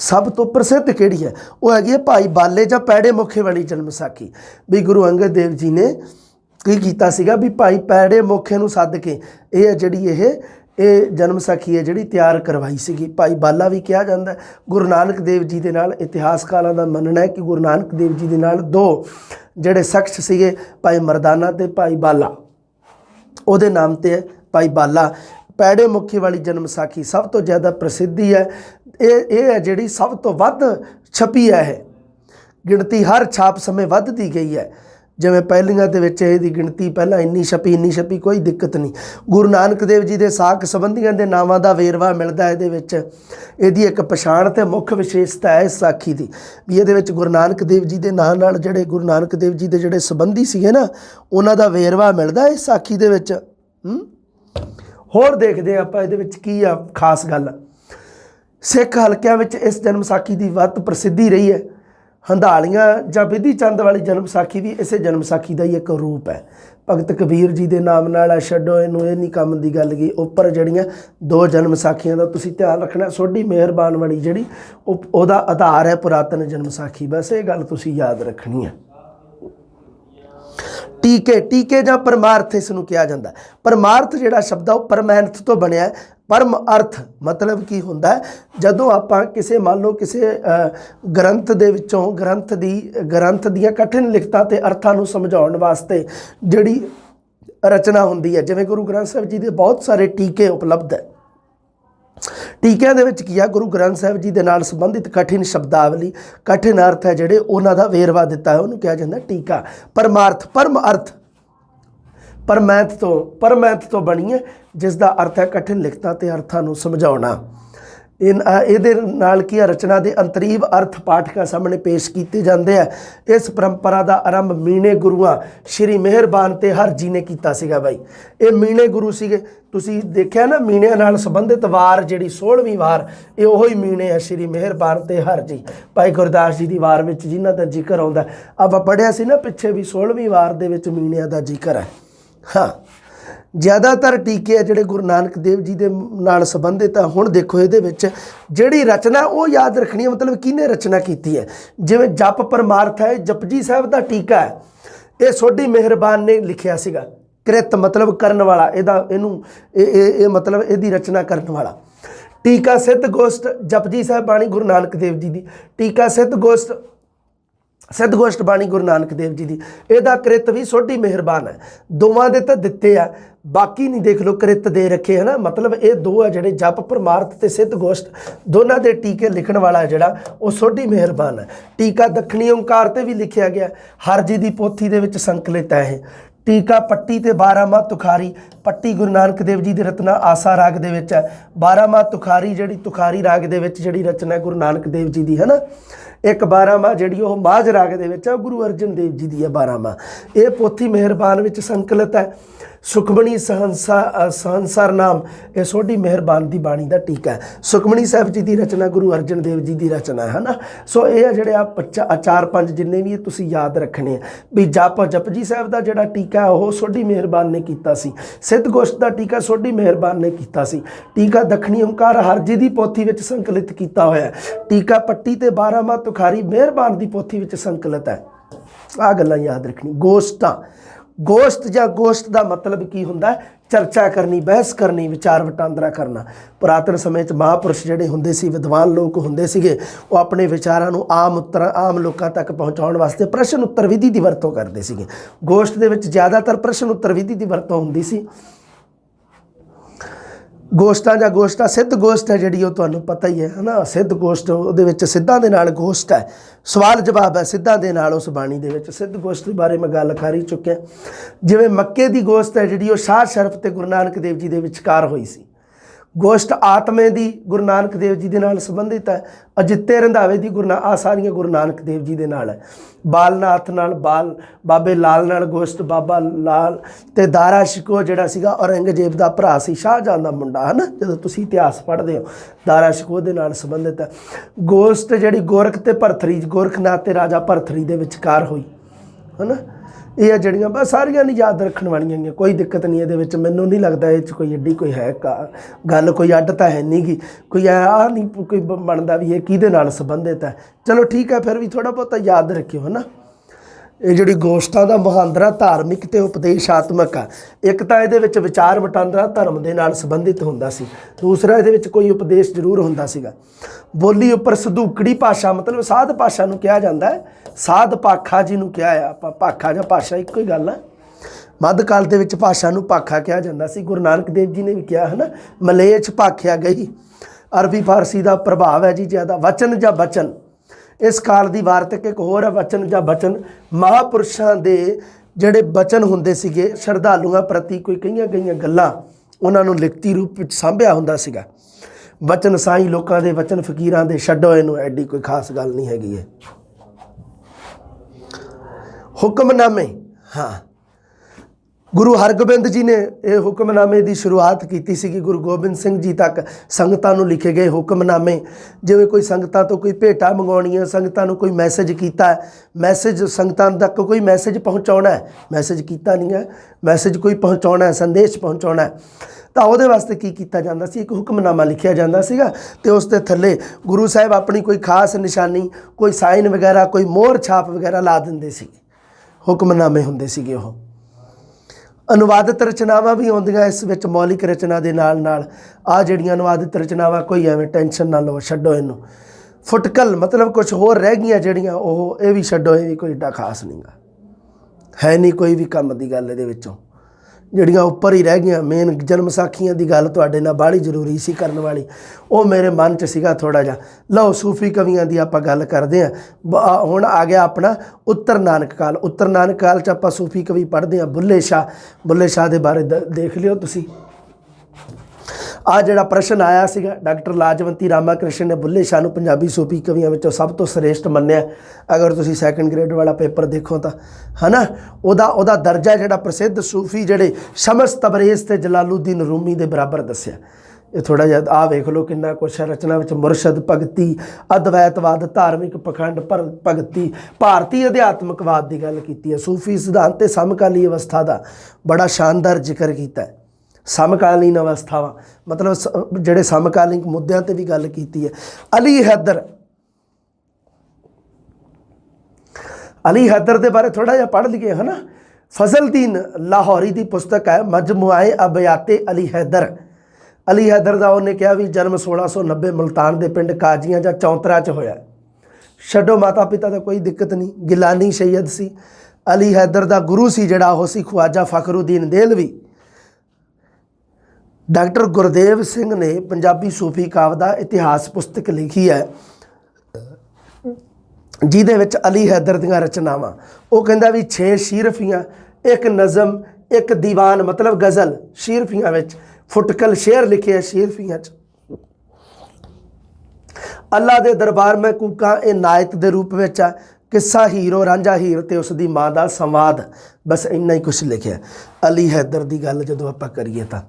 ਸਭ ਤੋਂ ਪ੍ਰਸਿੱਧ ਕਿਹੜੀ ਹੈ ਉਹ ਹੈਗੀ ਹੈ ਭਾਈ ਬਾਲੇ ਜਾਂ ਪੈੜੇ ਮੁਖੇ ਵਾਲੀ ਜਨਮ ਸਾਖੀ। ਵੀ ਗੁਰੂ ਅੰਗਦ ਦੇਵ ਜੀ ਨੇ ਕੀ ਕੀਤਾ ਸੀਗਾ ਵੀ ਭਾਈ ਪੈੜੇ ਮੁਖੇ ਨੂੰ ਸੱਦ ਕੇ ਇਹ ਜਿਹੜੀ ਇਹ ਜਨਮ ਸਾਖੀ ਹੈ ਜਿਹੜੀ ਤਿਆਰ ਕਰਵਾਈ ਸੀਗੀ। ਭਾਈ ਬਾਲਾ ਵੀ ਕਿਹਾ ਜਾਂਦਾ। ਗੁਰੂ ਨਾਨਕ ਦੇਵ ਜੀ ਦੇ ਨਾਲ ਇਤਿਹਾਸਕਾਰਾਂ ਦਾ ਮੰਨਣਾ ਹੈ ਕਿ ਗੁਰੂ ਨਾਨਕ ਦੇਵ ਜੀ ਦੇ ਨਾਲ 2 ਜਿਹੜੇ ਸ਼ਖਸ ਸੀਗੇ, ਭਾਈ ਮਰਦਾਨਾ ਤੇ ਭਾਈ ਬਾਲਾ, ਉਹਦੇ ਨਾਮ ਤੇ ਭਾਈ ਬਾਲਾ। ਪੈੜੇ ਮੁਖੀ ਵਾਲੀ ਜਨਮ ਸਾਖੀ ਸਭ ਤੋਂ ਜ਼ਿਆਦਾ ਪ੍ਰਸਿੱਧੀ ਹੈ। ਇਹ ਹੈ ਜਿਹੜੀ ਸਭ ਤੋਂ ਵੱਧ ਛਪੀ ਹੈ। ਇਹ ਗਿਣਤੀ ਹਰ ਛਾਪ ਸਮੇਂ ਵੱਧਦੀ ਗਈ ਹੈ। ਜਿਵੇਂ ਪਹਿਲੀਆਂ ਦੇ ਵਿੱਚ ਇਹਦੀ ਗਿਣਤੀ ਪਹਿਲਾਂ ਇੰਨੀ ਛਪੀ, ਕੋਈ ਦਿੱਕਤ ਨਹੀਂ। ਗੁਰੂ ਨਾਨਕ ਦੇਵ ਜੀ ਦੇ ਸਾਕ ਸੰਬੰਧੀਆਂ ਦੇ ਨਾਵਾਂ ਦਾ ਵੇਰਵਾ ਮਿਲਦਾ ਇਹਦੇ ਵਿੱਚ। ਇਹਦੀ ਇੱਕ ਪਛਾਣ ਤੇ ਮੁੱਖ ਵਿਸ਼ੇਸ਼ਤਾ ਹੈ ਇਸ ਸਾਖੀ ਦੀ ਵੀ ਇਹਦੇ ਵਿੱਚ ਗੁਰੂ ਨਾਨਕ ਦੇਵ ਜੀ ਦੇ ਨਾਂ ਨਾਲ ਜਿਹੜੇ ਗੁਰੂ ਨਾਨਕ ਦੇਵ ਜੀ ਦੇ ਜਿਹੜੇ ਸੰਬੰਧੀ ਸੀਗੇ ਨਾ, ਉਹਨਾਂ ਦਾ ਵੇਰਵਾ ਮਿਲਦਾ ਇਸ ਸਾਖੀ ਦੇ ਵਿੱਚ। ਹੋਰ ਦੇਖਦੇ ਆਪਾਂ ਇਹਦੇ ਵਿੱਚ ਕੀ ਆ ਖਾਸ ਗੱਲ। ਸਿੱਖ ਹਲਕਿਆਂ ਵਿੱਚ ਇਸ ਜਨਮ ਸਾਖੀ ਦੀ ਵੱਧ ਪ੍ਰਸਿੱਧੀ ਰਹੀ ਹੈ। ਹੰਧਾਲੀਆਂ ਜਾਂ ਬਿਧੀ ਚੰਦ ਵਾਲੀ ਜਨਮ ਸਾਖੀ ਵੀ ਇਸੇ ਜਨਮ ਸਾਖੀ ਦਾ ਹੀ ਇੱਕ ਰੂਪ ਹੈ। ਭਗਤ ਕਬੀਰ ਜੀ ਦੇ ਨਾਮ ਨਾਲ ਆ, ਛੱਡੋ ਇਹਨੂੰ, ਇਹ ਨਹੀਂ ਕੰਮ ਦੀ ਗੱਲ ਗਈ। ਉੱਪਰ ਜਿਹੜੀਆਂ 2 ਜਨਮ ਸਾਖੀਆਂ ਦਾ ਤੁਸੀਂ ਧਿਆਨ ਰੱਖਣਾ। ਸੋਢੀ ਮਿਹਰਬਾਨ ਵਾਲੀ ਜਿਹੜੀ ਉਹਦਾ ਆਧਾਰ ਹੈ ਪੁਰਾਤਨ ਜਨਮ ਸਾਖੀ, ਬਸ ਇਹ ਗੱਲ ਤੁਸੀਂ ਯਾਦ ਰੱਖਣੀ ਹੈ। ਟੀਕੇ ਜਾਂ ਪਰਮਾਰਥ ਇਸ ਨੂੰ ਕਿਹਾ ਜਾਂਦਾ। ਪਰਮਾਰਥ ਜਿਹੜਾ ਸ਼ਬਦ ਆ ਉਹ ਪਰਮੈਂਥ ਤੋਂ ਬਣਿਆ। ਪਰਮ ਅਰਥ ਮਤਲਬ ਕੀ ਹੁੰਦਾ, ਜਦੋਂ ਆਪਾਂ ਕਿਸੇ ਮੰਨ ਲਓ ਕਿਸੇ ਗ੍ਰੰਥ ਦੇ ਵਿੱਚੋਂ ਗ੍ਰੰਥ ਦੀਆਂ ਕਠਿਨ ਲਿਖਤਾਂ ਤੇ ਅਰਥਾਂ ਨੂੰ ਸਮਝਾਉਣ ਵਾਸਤੇ ਜਿਹੜੀ ਰਚਨਾ ਹੁੰਦੀ ਹੈ, ਜਿਵੇਂ ਗੁਰੂ ਗ੍ਰੰਥ ਸਾਹਿਬ ਜੀ ਦੇ ਬਹੁਤ ਸਾਰੇ ਟੀਕੇ ਉਪਲਬਧ ਹੈ। ਟੀਕਿਆਂ ਦੇ ਵਿੱਚ ਕੀ ਆ, ਗੁਰੂ ਗ੍ਰੰਥ ਸਾਹਿਬ ਜੀ ਦੇ ਨਾਲ ਸੰਬੰਧਿਤ ਕਠਿਨ ਸ਼ਬਦਾਵਲੀ, ਕਠਿਨ ਅਰਥ ਹੈ ਜਿਹੜੇ ਉਹਨਾਂ ਦਾ ਵੇਰਵਾ ਦਿੱਤਾ ਹੈ, ਉਹਨੂੰ ਕਿਹਾ ਜਾਂਦਾ ਟੀਕਾ। ਪਰਮਾਰਥ, ਪਰਮ ਅਰਥ ਪਰਮੈਂਥ ਤੋਂ ਬਣੀ ਹੈ, ਜਿਸ ਦਾ ਅਰਥ ਹੈ ਕਠਿਨ ਲਿਖਤਾਂ ਤੇ ਅਰਥਾਂ ਨੂੰ ਸਮਝਾਉਣਾ। ਇਹਦੇ ਨਾਲ ਕੀ ਰਚਨਾ ਦੇ ਅੰਤਰੀਵ ਅਰਥ ਪਾਠਕਾਂ ਸਾਹਮਣੇ ਪੇਸ਼ ਕੀਤੇ ਜਾਂਦੇ ਆ। ਇਸ ਪਰੰਪਰਾ ਦਾ ਆਰੰਭ ਮੀਣੇ ਗੁਰੂਆਂ ਸ਼੍ਰੀ ਮਿਹਰਬਾਨ ਤੇ ਹਰ ਜੀ ਨੇ ਕੀਤਾ ਸੀਗਾ। ਬਾਈ ਇਹ ਮੀਣੇ ਗੁਰੂ ਸੀਗੇ, ਤੁਸੀਂ ਦੇਖਿਆ ਨਾ ਮੀਣਿਆਂ ਨਾਲ ਸੰਬੰਧਿਤ ਵਾਰ ਜਿਹੜੀ 16ਵੀਂ ਵਾਰ ਇਹ ਉਹੀ ਮੀਣੇ ਆ, ਸ਼੍ਰੀ ਮਿਹਰਬਾਨ ਤੇ ਹਰ ਜੀ। ਭਾਈ ਗੁਰਦਾਸ ਜੀ ਦੀ ਵਾਰ ਵਿੱਚ ਜਿਨ੍ਹਾਂ ਦਾ ਜ਼ਿਕਰ ਆਉਂਦਾ, ਆਪਾਂ ਪੜ੍ਹਿਆ ਸੀ ਨਾ ਪਿੱਛੇ ਵੀ 16ਵੀਂ ਵਾਰ ਦੇ ਵਿੱਚ ਮੀਣਿਆਂ ਦਾ ਜ਼ਿਕਰ ਹੈ। ਹਾਂ, ਜ਼ਿਆਦਾਤਰ ਟੀਕੇ ਆ ਜਿਹੜੇ ਗੁਰੂ ਨਾਨਕ ਦੇਵ ਜੀ ਦੇ ਨਾਲ ਸੰਬੰਧਿਤ ਆ। ਹੁਣ ਦੇਖੋ ਇਹਦੇ ਵਿੱਚ ਜਿਹੜੀ ਰਚਨਾ ਉਹ ਯਾਦ ਰੱਖਣੀ ਹੈ, ਮਤਲਬ ਕਿਹਨੇ ਰਚਨਾ ਕੀਤੀ ਹੈ। ਜਿਵੇਂ ਜਪ ਪਰਮਾਰਥ ਹੈ, ਜਪਜੀ ਸਾਹਿਬ ਦਾ ਟੀਕਾ ਹੈ, ਇਹ ਸੋਢੀ ਮਿਹਰਬਾਨ ਨੇ ਲਿਖਿਆ ਸੀਗਾ। ਕ੍ਰਿਤ ਮਤਲਬ ਕਰਨ ਵਾਲਾ, ਇਹ ਮਤਲਬ ਇਹਦੀ ਰਚਨਾ ਕਰਨ ਵਾਲਾ। ਟੀਕਾ ਸਿੱਧ ਗੋਸ਼ਟ ਜਪਜੀ ਸਾਹਿਬ ਬਾਣੀ ਗੁਰੂ ਨਾਨਕ ਦੇਵ ਜੀ ਦੀ। ਟੀਕਾ ਸਿੱਧ ਗੋਸ਼ਟ सिद्ध गोष्ट बाणी गुरु नानक देव जी की, ਇਹਦਾ कृत भी सोढी मेहरबान है। दोवां दे तां दित्ते आ, बाकी नहीं देख लो कृत दे रखे है ना। मतलब ये दो है जिहड़े जप परमार्थ ते सिद्ध गोष्ट दोनों के टीके लिखण वाला जिहड़ा वो सोढी मेहरबान है। टीका दखणी ओंकार ते भी लिखिया गया, हर जी की पोथी दे विच संकलित है। टीका पट्टी ते 12 माह तुखारी, पट्टी गुरु नानक देव जी की रचना आसा राग दे विच है। 12 माह तुखारी जिहड़ी तुखारी राग दे विच जिहड़ी रचना गुरु नानक देव जी की है ना। एक 12 माह जिहड़ी वो माझ राग दे विच है, गुरु अर्जन देव जी की है 12 माह। ये पोथी मेहरबान विच संकलित है। सुखमणी सहंसार नाम ये सोढी मेहरबान की बाणी का टीका है। सुखमणी साहब जी की रचना गुरु अर्जन देव जी की रचना है ना। सो ये जिहड़े आप 4-5 जिन्ने भी तुसीं याद रखने भी जपजी साहब का जिहड़ा टीका है वो सोढी मेहरबान ने कीता सी। सिद्ध गोष्ट का टीका सोढी मेहरबान ने कीता सी। टीका दखणी ओंकार हर जी की पोथी विच संकलित किया होया है। टीका पट्टी ते 12 माह तुखारी मेहरबान की पोथी विच संकलित है। आ गल्लां याद रखनी। गोष्टां, गोष्ट या गोष्ट का मतलब की हुंदा है? चर्चा करनी, बहस करनी, विचार वटांदरा करना। पुरातन समय महापुरुष जिहड़े हुंदे सी, विद्वान लोग हुंदे सीगे, वो अपने विचारां नूं आम लोकां तक पहुँचाउण वास्ते प्रश्न उत्तर विधि की वरतों करते सीगे। गोष्ट दे विच ज़्यादातर प्रश्न उत्तर विधि की वरतों हुंदी सी। गोष्टां ਜਾਂ गोष्टां सिद्ध गोष्ट है जिहड़ी, ਉਹ ਤੁਹਾਨੂੰ पता ही है ना। सिद्ध गोष्ट ਉਹਦੇ ਵਿੱਚ ਸਿੱਧਾਂ ਦੇ ਨਾਲ गोष्ट है, सवाल जवाब है सिद्धां ਦੇ ਨਾਲ उस बाणी ਦੇ ਵਿੱਚ। सिद्ध गोष्ट ਦੇ ਬਾਰੇ ਮੈਂ ਗੱਲ ਕਰ ਹੀ ਚੁੱਕਿਆ। ਜਿਵੇਂ ਮੱਕੇ ਦੀ गोष्ट है ਜਿਹੜੀ, ਉਹ ਸ਼ਾਹ ਸ਼ਰਫ ਤੇ ਗੁਰੂ ਨਾਨਕ ਦੇਵ ਜੀ ਦੇ ਵਿਚਕਾਰ ਹੋਈ ਸੀ। गोष्ट आत्मे की गुरु नानक देव जी के नाल संबंधित है। अजिते रंधावे की आ सारियां गुरु नानक देव जी के नाल है। बालनाथ नाल बाबे लाल नाल गोष्ट, बाबा लाल ते दारा शिको जिहड़ा सीगा औरंगजेब का भरा सी, शाहजहां दा मुंडा है ना। जदों तुसीं इतिहास पढ़ते हो, दारा शिको दे नाल संबंधित है। गोष्ट जिहड़ी गोरख ते भरथरी, गोरखनाथ ते राजा भरथरी दे विचकार हुई है ना। ये जड़ियाँ बस सारियां नहीं याद रखने वालियां हैं, कोई दिक्कत नहीं ये। मैनू नहीं लगता ये कोई एड्डी कोई है गल, कोई अड्ड तो है नहीं गी, कोई आ नहीं कोई बनता भी ये किहदे नाल संबंधित है। चलो ठीक है, फिर भी थोड़ा बहुत याद रखियो है ना। ये जिहड़ी गोष्टां दा मुहांदरा धार्मिक ते उपदेशात्मक है। एक तो ये विचार वटांदरा धर्म के नाल संबंधित हुंदा सी, दूसरा ये कोई उपदेश जरूर हुंदा सीगा। बोली उपर सधूकड़ी भाषा, मतलब साध भाषा नूं कहा जाता है, साध पाखा जी नूं कहा है। भाखा जां भाषा एक ही गल है। मध्यकाल दे विच भाषा नूं भाखा कहा जाता सी। गुरु नानक देव जी ने भी कहा है ना, मलेच भाख्या गई। अरबी फारसी का प्रभाव है जी ज़्यादा। वचन जां बचन, इस काल की वार्तक एक होर है। वचन जां बचन, महापुरुषों के जिहड़े बचन हुंदे सीगे श्रद्धालुओं प्रति, कोई कई गल्लां उन्हां नूं लिखती रूप में सांभिया हुंदा सीगा। वचन साईं लोकां दे, वचन फकीरां दे, छड्डो इहनूं, एडी कोई खास गल नहीं हैगी है। हुक्मनामे, हाँ, गुरु हरगोबिंद जी ने यह हुक्मनामे की शुरुआत की सी। गुरु गोबिंद सिंह जी तक संगतां नूं लिखे गए हुक्मनामे। जिवें कोई संगतां तो कोई भेटा मंगाउणी है, संगतां नूं कोई मैसेज कीता है, मैसेज संगतां तक कोई मैसेज पहुँचाउणा है, मैसेज कीता नहीं है, मैसेज कोई पहुँचाउणा है, संदेश पहुँचाउणा है, तो वो वास्ते की किया जाता सी, एक हुक्मनामा लिखिया जाता सीगा। ते उस दे थल्ले गुरु साहब अपनी कोई खास निशानी, कोई साइन वगैरह, कोई मोहर छाप वगैरह ला दिंदे सी। हुक्मनामे हुंदे सीगे। वो अनुवादित रचनावां भी आउंदियां इस विच, मौलिक रचना दे नाल नाल आ जिहड़ियां अनुवादित रचनावां, कोई एवें टेंशन ना लो, छड्डो इनू। फुटकल मतलब कुछ होर रह गईयां जिहड़ियां, ओह ये भी छड्डो, ये भी कोई एडा खास नहीं गा, है नहीं कोई भी काम दी गल इहदे विचों। जिहड़ियां उपर ही रह गईयां, मेन जन्म साखियां दी गल तुहाडे नाल बाहली जरूरी सी करन वाली, वो मेरे मन च सीगा थोड़ा जिहा। लो सूफी कवियां दी आपां गल करदे हां। हुण आ गया अपना उत्तर नानक काल। उत्तर नानक काल च आपां सूफी कवि पढ़दे हां। बुल्ले शाह दे बारे देख लियो तुसीं। आ जिहड़ा प्रश्न आया सीगा, डॉक्टर लाजवंती रामा कृष्ण ने बुल्ले शाह नूं पंजाबी सूफी कवियां विचों सब तो श्रेष्ठ मन्निया। अगर तुसीं सैकंड ग्रेड वाला पेपर देखो तो है ना, उहदा दर्जा जिहड़ा प्रसिद्ध सूफी जिहड़े शमस तबरेज़ ते जलालुद्दीन रूमी दे बराबर दस्सिया। ये थोड़ा जिहा आ वेख लो किन्ना कुछ है रचना विच। मुरशद भगती, अद्वैतवाद, धार्मिक पखंड भगती, भारतीय अध्यात्मकवाद की गल कीती है। सूफी सिद्धांत ते समकाली अवस्था का बड़ा शानदार जिक्र किया है। समकालीन अवस्थावां मतलब जिहड़े समकालीन मुद्दों पर भी गल की है। अली हैदर के बारे थोड़ा जिहा पढ़ लीए है ना। फजलदीन लाहौरी की पुस्तक है मजमुआए अबयाते अली हैदर। अली हैदर का उन्हें कहा भी जन्म 1690 मुल्तान के पिंड काजियां जां चौंतरा च होया। ਛੱਡੋ ਮਾਤਾ ਪਿਤਾ ਦਾ ਕੋਈ ਦਿੱਕਤ ਨਹੀਂ, ਗਿਲਾਨੀ ਸੈयद ਸੀ, ਅਲੀ हैदर ਦਾ ਗੁਰੂ ਸੀ ਜਿਹੜਾ ਉਹ ਸੀ ख्वाजा फखरुद्दीन देहलवी। डॉक्टर गुरदेव सिंह ने पंजाबी सूफी काव्य का इतिहास पुस्तक लिखी है जिहदे विच अली हैदर दीआं रचनावां, वो कहंदा भी 6 शीरफियाँ, एक नज़म, एक दीवान मतलब गज़ल, शीरफियाँ विच फुटकल शेर लिखे है शीरफियाँ च। अल्लाह दे दरबार में कूकां ये नायत दे रूप में आ, किस्सा हीरो रांझा हीर ते उसदी माँ दा संवाद, बस इन्ना ही कुछ लिखिया। अली हैदर दी गल जदों आपां करिए तां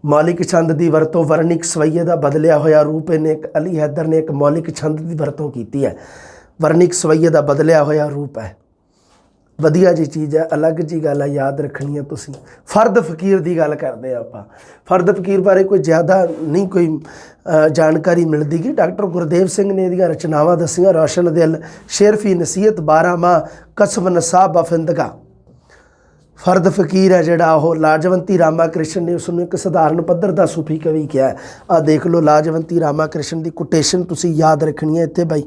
मौलिक छंद की वरतों वर्णिक सवैये का बदलिया होया रूप ने एक अली हैदर ने एक मौलिक छंद की वरतों की है, वर्णिक सवैये का बदलिया होया रूप है, वधिया जी चीज़ है, अलग जी गल है, याद रखनी है तुसीं। फर्द फकीर की गल करते आपां, फर्द फकीर बारे कोई ज़्यादा नहीं कोई जानकारी मिलती कि डॉक्टर गुरदेव सिंह ने इहदियां रचनावां दसियां, रोशन दिल, शेरफी नसीहत, 12 माह, कसब नसाब बफिंदगा। फर्द फकीर है जिहड़ा वो लाजवंती रामा कृष्ण ने उसनूं एक सधारण पद्धर का सूफी कवि किया है। आ देख लो लाजवंती रामा कृष्ण की कोटेशन तुसीं याद रखनी है इत्थे भाई,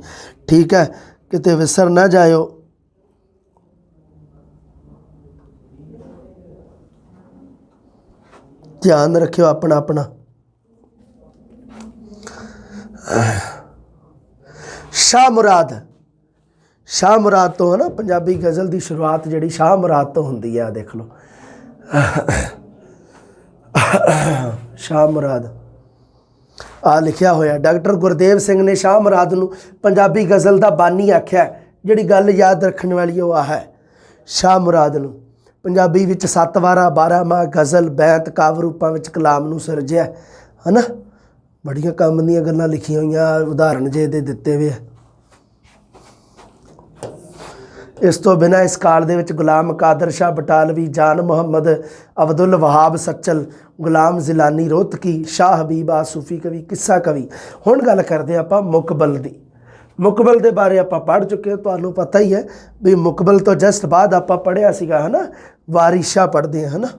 ठीक है, किते विसर ना जाओ। ध्यान रखियो अपना अपना। शाह मुराद, शाह मुराद तो है ना पंजाबी गज़ल की शुरुआत जी शाह मुराद तो होंगी है, देख लो शाह मुराद आ लिखिया होया। डॉक्टर गुरदेव सिंह ने शाह मुराद नूं पंजाबी गज़ल का बानी आख्या, जिहड़ी गल याद रखने वाली वो आ है। शाह मुराद नूं पंजाबी विच 7 वारा 12 माह गज़ल बैत काव्य रूपां विच कलाम नूं सिरजिया है ना, बड़ियां काम दीयां गल्लां लिखियां होईयां, उदाहरण जे दे दिते हुए। इस तो बिना इस काल दे विच गुलाम कादर शाह बटालवी, जान मुहम्मद, अब्दुल वहाब सच्चल, गुलाम जिलानी रोहतकी, शाह हबीबा सूफी कवि, किस्सा कवि। हुण गल करदे आपां मुकबल दी। मुकबल के बारे आप पढ़ चुके हो, तुहानूं पता ही है भी मुकबल तो जस्ट बाद आप पढ़िया सीगा है ना, वारिशा पढ़ते हैं है ना।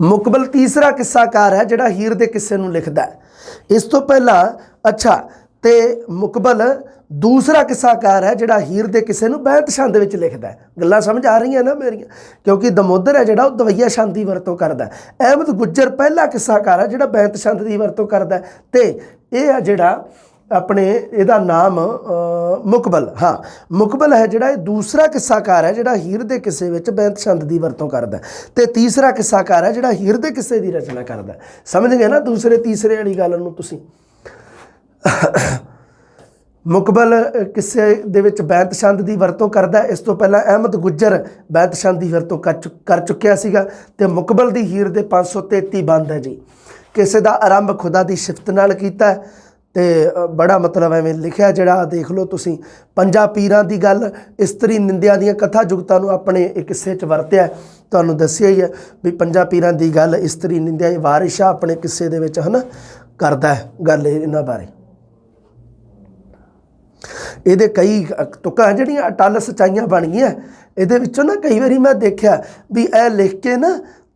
मुकबल तीसरा किस्साकार है जिहड़ा हीर दे किस्से नूं लिखदा है। इस तो पहला अच्छा ते मुकबल दूसरा किस्साकार है जिहड़ा हीर दे किस्से नूं बैत छंद विच लिखदा है। गल्लां समझ आ रही हैं ना मेरियां, क्योंकि दमोदर है जिहड़ा दवैया छंद की वरतों करदा है। अहमद गुज्जर पहला किस्साकार है जिहड़ा बैत छंद की वरतों करदा है, ते यह है जिहड़ा अपने इहदा नाम मुकबल, हाँ मुकबल है जिहड़ा दूसरा किस्साकार है जिहड़ा हीर दे किस्से विच बैत छंद की वरतों करदा है, ते तीसरा किस्साकार है जिहड़ा हीर दे किस्से की रचना करदा है। समझ गए ना दूसरे तीसरे वाली गल नूं तुसीं। मुकबल किस्से दे विच बैत छंद की वरतों करदा है। इस तो पहला अहमद गुज्जर बैत छंद की वरतों कर चुकिया सीगा, ते मुकबल दी हीर दे 533 बंद है जी। किसे दा आरंभ खुदा की सिफत नाल कीता है, ते बड़ा मतलब एवें लिखिया जिहड़ा देख लो तुसीं। 5 पीरां की गल, इस्त्री निंदिया दी कथा जुगतां नूं अपने एक किस्से च वरतिया, तुहानूं दस्सिया ही है भी 5 पीरां की गल, इस्त्री निंदिया वारिशा अपने किस्से दे विच है ना करदा है गल इन्हां बारे। ये कई तुकां जिहड़ियां अटल सच्चाइयां बन गईयां, इहदे विचों ना कई वारी मैं देखिया भी ए लिख के ना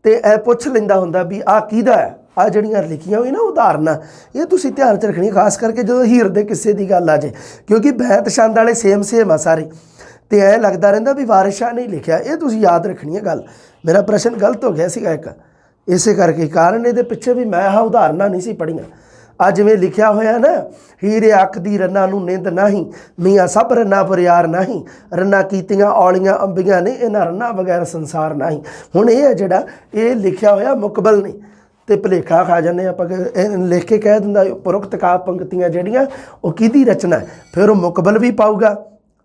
ते ए पुछ लैंदा हुंदा भी आ किहदा है। आ जिहड़ियां लिखियां होई ना उदाहरण, ये तुसीं ध्यान च रखनी, खास करके जो हीर दे किस्से की गल आ जे, क्योंकि बैत छंद वाले सेम आ सारे, तो ऐ लगता रहिंदा भी वारिशा नहीं लिखिया। ये तुसीं याद रखनी है गल। मेरा प्रश्न गलत हो गया सीगा एक, इसे करके कारण ये पिछे भी मैं आह उदाहरण नहीं सी पढ़ियां। आ जिवें लिखिया होया ना, हीरे अख दी रन्ना नूं निंद नहीं, मियाँ सब रन्ना पर यार नहीं, रन्ना कीतियां औलियां अंबियां ने, इन्हां रन्ना बगैर संसार नहीं। हुण ये है जिहड़ा ये लिखिया होया मुकबल ने, तो भुलेखा खा जाने आप लिख के कह दिंदा उपरोक्त का पंक्तियां जिहड़ियां वो किहदी रचना है, फिर वो मुकबल भी पाऊगा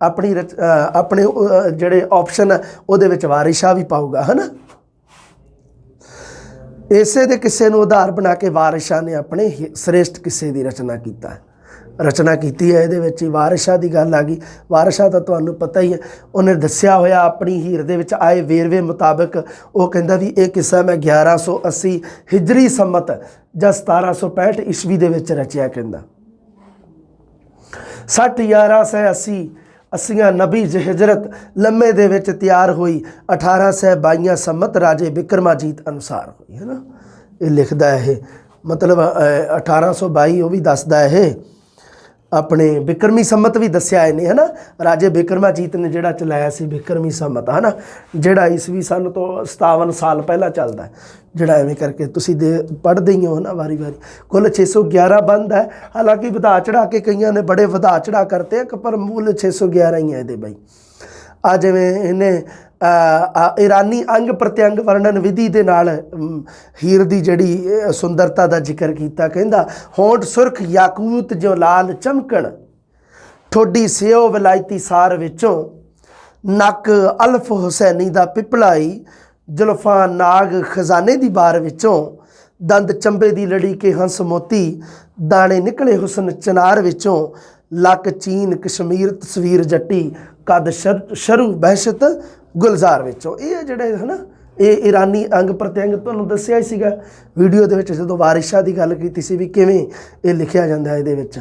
अपनी अपने जिहड़े ऑप्शन है उहदे विच वारिशा भी पाऊगा है ना। इसे दे किस्से नूं आधार बना के वारिशा ने अपने श्रेष्ठ किस्से की रचना कीता है, रचना की है। ये ही वारिशा की गल आ गई। वारिशा तो तुहानूं पता ही है, उन्हें दस्सिया होया अपनी हीर दे विच आए वेरवे मुताबिक, वो कहंदा भी ये किस्सा मैं 1180 हिजरी सम्मत जां 1765 ईस्वी दे विच रचिया। कहंदा 60 1180 अस्सियां नबी ज हिजरत लम्मे दे विच तैयार हुई, 1822 सम्मत राजे विक्रमाजीत अनुसार हुई है ना। ये लिखदा है मतलब 1822 वो भी दसदा है ਆਪਣੇ ਬਿਕਰਮੀ ਸੰਮਤ ਵੀ ਦੱਸਿਆ ਇਹਨੇ, ਹੈ ਨਾ। ਰਾਜੇ ਬਿਕਰਮਾਜੀਤ ਨੇ ਜਿਹੜਾ ਚਲਾਇਆ ਸੀ ਬਿਕਰਮੀ ਸੰਮਤ, ਹੈ ਨਾ, ਜਿਹੜਾ ਈਸਵੀ ਸਨ ਤੋਂ 57 ਸਾਲ ਪਹਿਲਾਂ ਚੱਲਦਾ, ਜਿਹੜਾ ਐਵੇਂ ਕਰਕੇ ਤੁਸੀਂ ਪੜ੍ਹਦੇ ਹੀ ਹੋ ਨਾ ਵਾਰੀ ਵਾਰੀ। ਕੁੱਲ 611 ਬੰਦ ਹੈ, ਹਾਲਾਂਕਿ ਵਧਾ ਚੜਾ ਕੇ ਕਈਆਂ ਨੇ ਬੜੇ ਵਧਾ ਚੜਾ ਕਰਤੇ, ਪਰ ਮੂਲ 611 ਹੀ ਹੈ ਇਹਦੇ ਬਾਈ। ਆ ਜਿਵੇਂ ਇਹਨੇ ਈਰਾਨੀ ਅੰਗ ਪ੍ਰਤਿਅੰਗ ਵਰਣਨ ਵਿਧੀ ਦੇ ਨਾਲ ਹੀਰ ਦੀ ਜਿਹੜੀ ਸੁੰਦਰਤਾ ਦਾ ਜ਼ਿਕਰ ਕੀਤਾ। ਕਹਿੰਦਾ ਹੋਂਠ ਸੁਰਖ ਯਾਕੂਤ ਜੋ ਲਾਲ ਚਮਕਣ, ਠੋਡੀ ਸਿਓ ਵਿਲਾਇਤੀ ਸਾਰ ਵਿੱਚੋਂ, ਨੱਕ ਅਲਫ ਹੁਸੈਨੀ ਦਾ ਪਿਪਲਾਈ, ਜ਼ੁਲਫਾਂ ਨਾਗ ਖਜ਼ਾਨੇ ਦੀ ਬਾਰ ਵਿੱਚੋਂ, ਦੰਦ ਚੰਬੇ ਦੀ ਲੜੀ ਕੇ ਹੰਸ ਮੋਤੀ, ਦਾਣੇ ਨਿਕਲੇ ਹੁਸਨ ਚਨਾਰ ਵਿੱਚੋਂ, ਲੱਕ ਚੀਨ ਕਸ਼ਮੀਰ ਤਸਵੀਰ ਜੱਟੀ, ਕਦ ਸ਼ਰੂ ਬਹਿਸ਼ਤ ਗੁਲਜ਼ਾਰ ਵਿੱਚੋਂ। ਇਹ ਜਿਹੜੇ ਹੈ ਨਾ ਇਹ ਈਰਾਨੀ ਅੰਗ ਪ੍ਰਤਿਅੰਗ ਤੁਹਾਨੂੰ ਦੱਸਿਆ ਹੀ ਸੀਗਾ ਵੀਡੀਓ ਦੇ ਵਿੱਚ ਜਦੋਂ ਵਾਰਿਸ਼ਾਂ ਦੀ ਗੱਲ ਕੀਤੀ ਸੀ ਵੀ ਕਿਵੇਂ ਇਹ ਲਿਖਿਆ ਜਾਂਦਾ ਇਹਦੇ ਵਿੱਚ।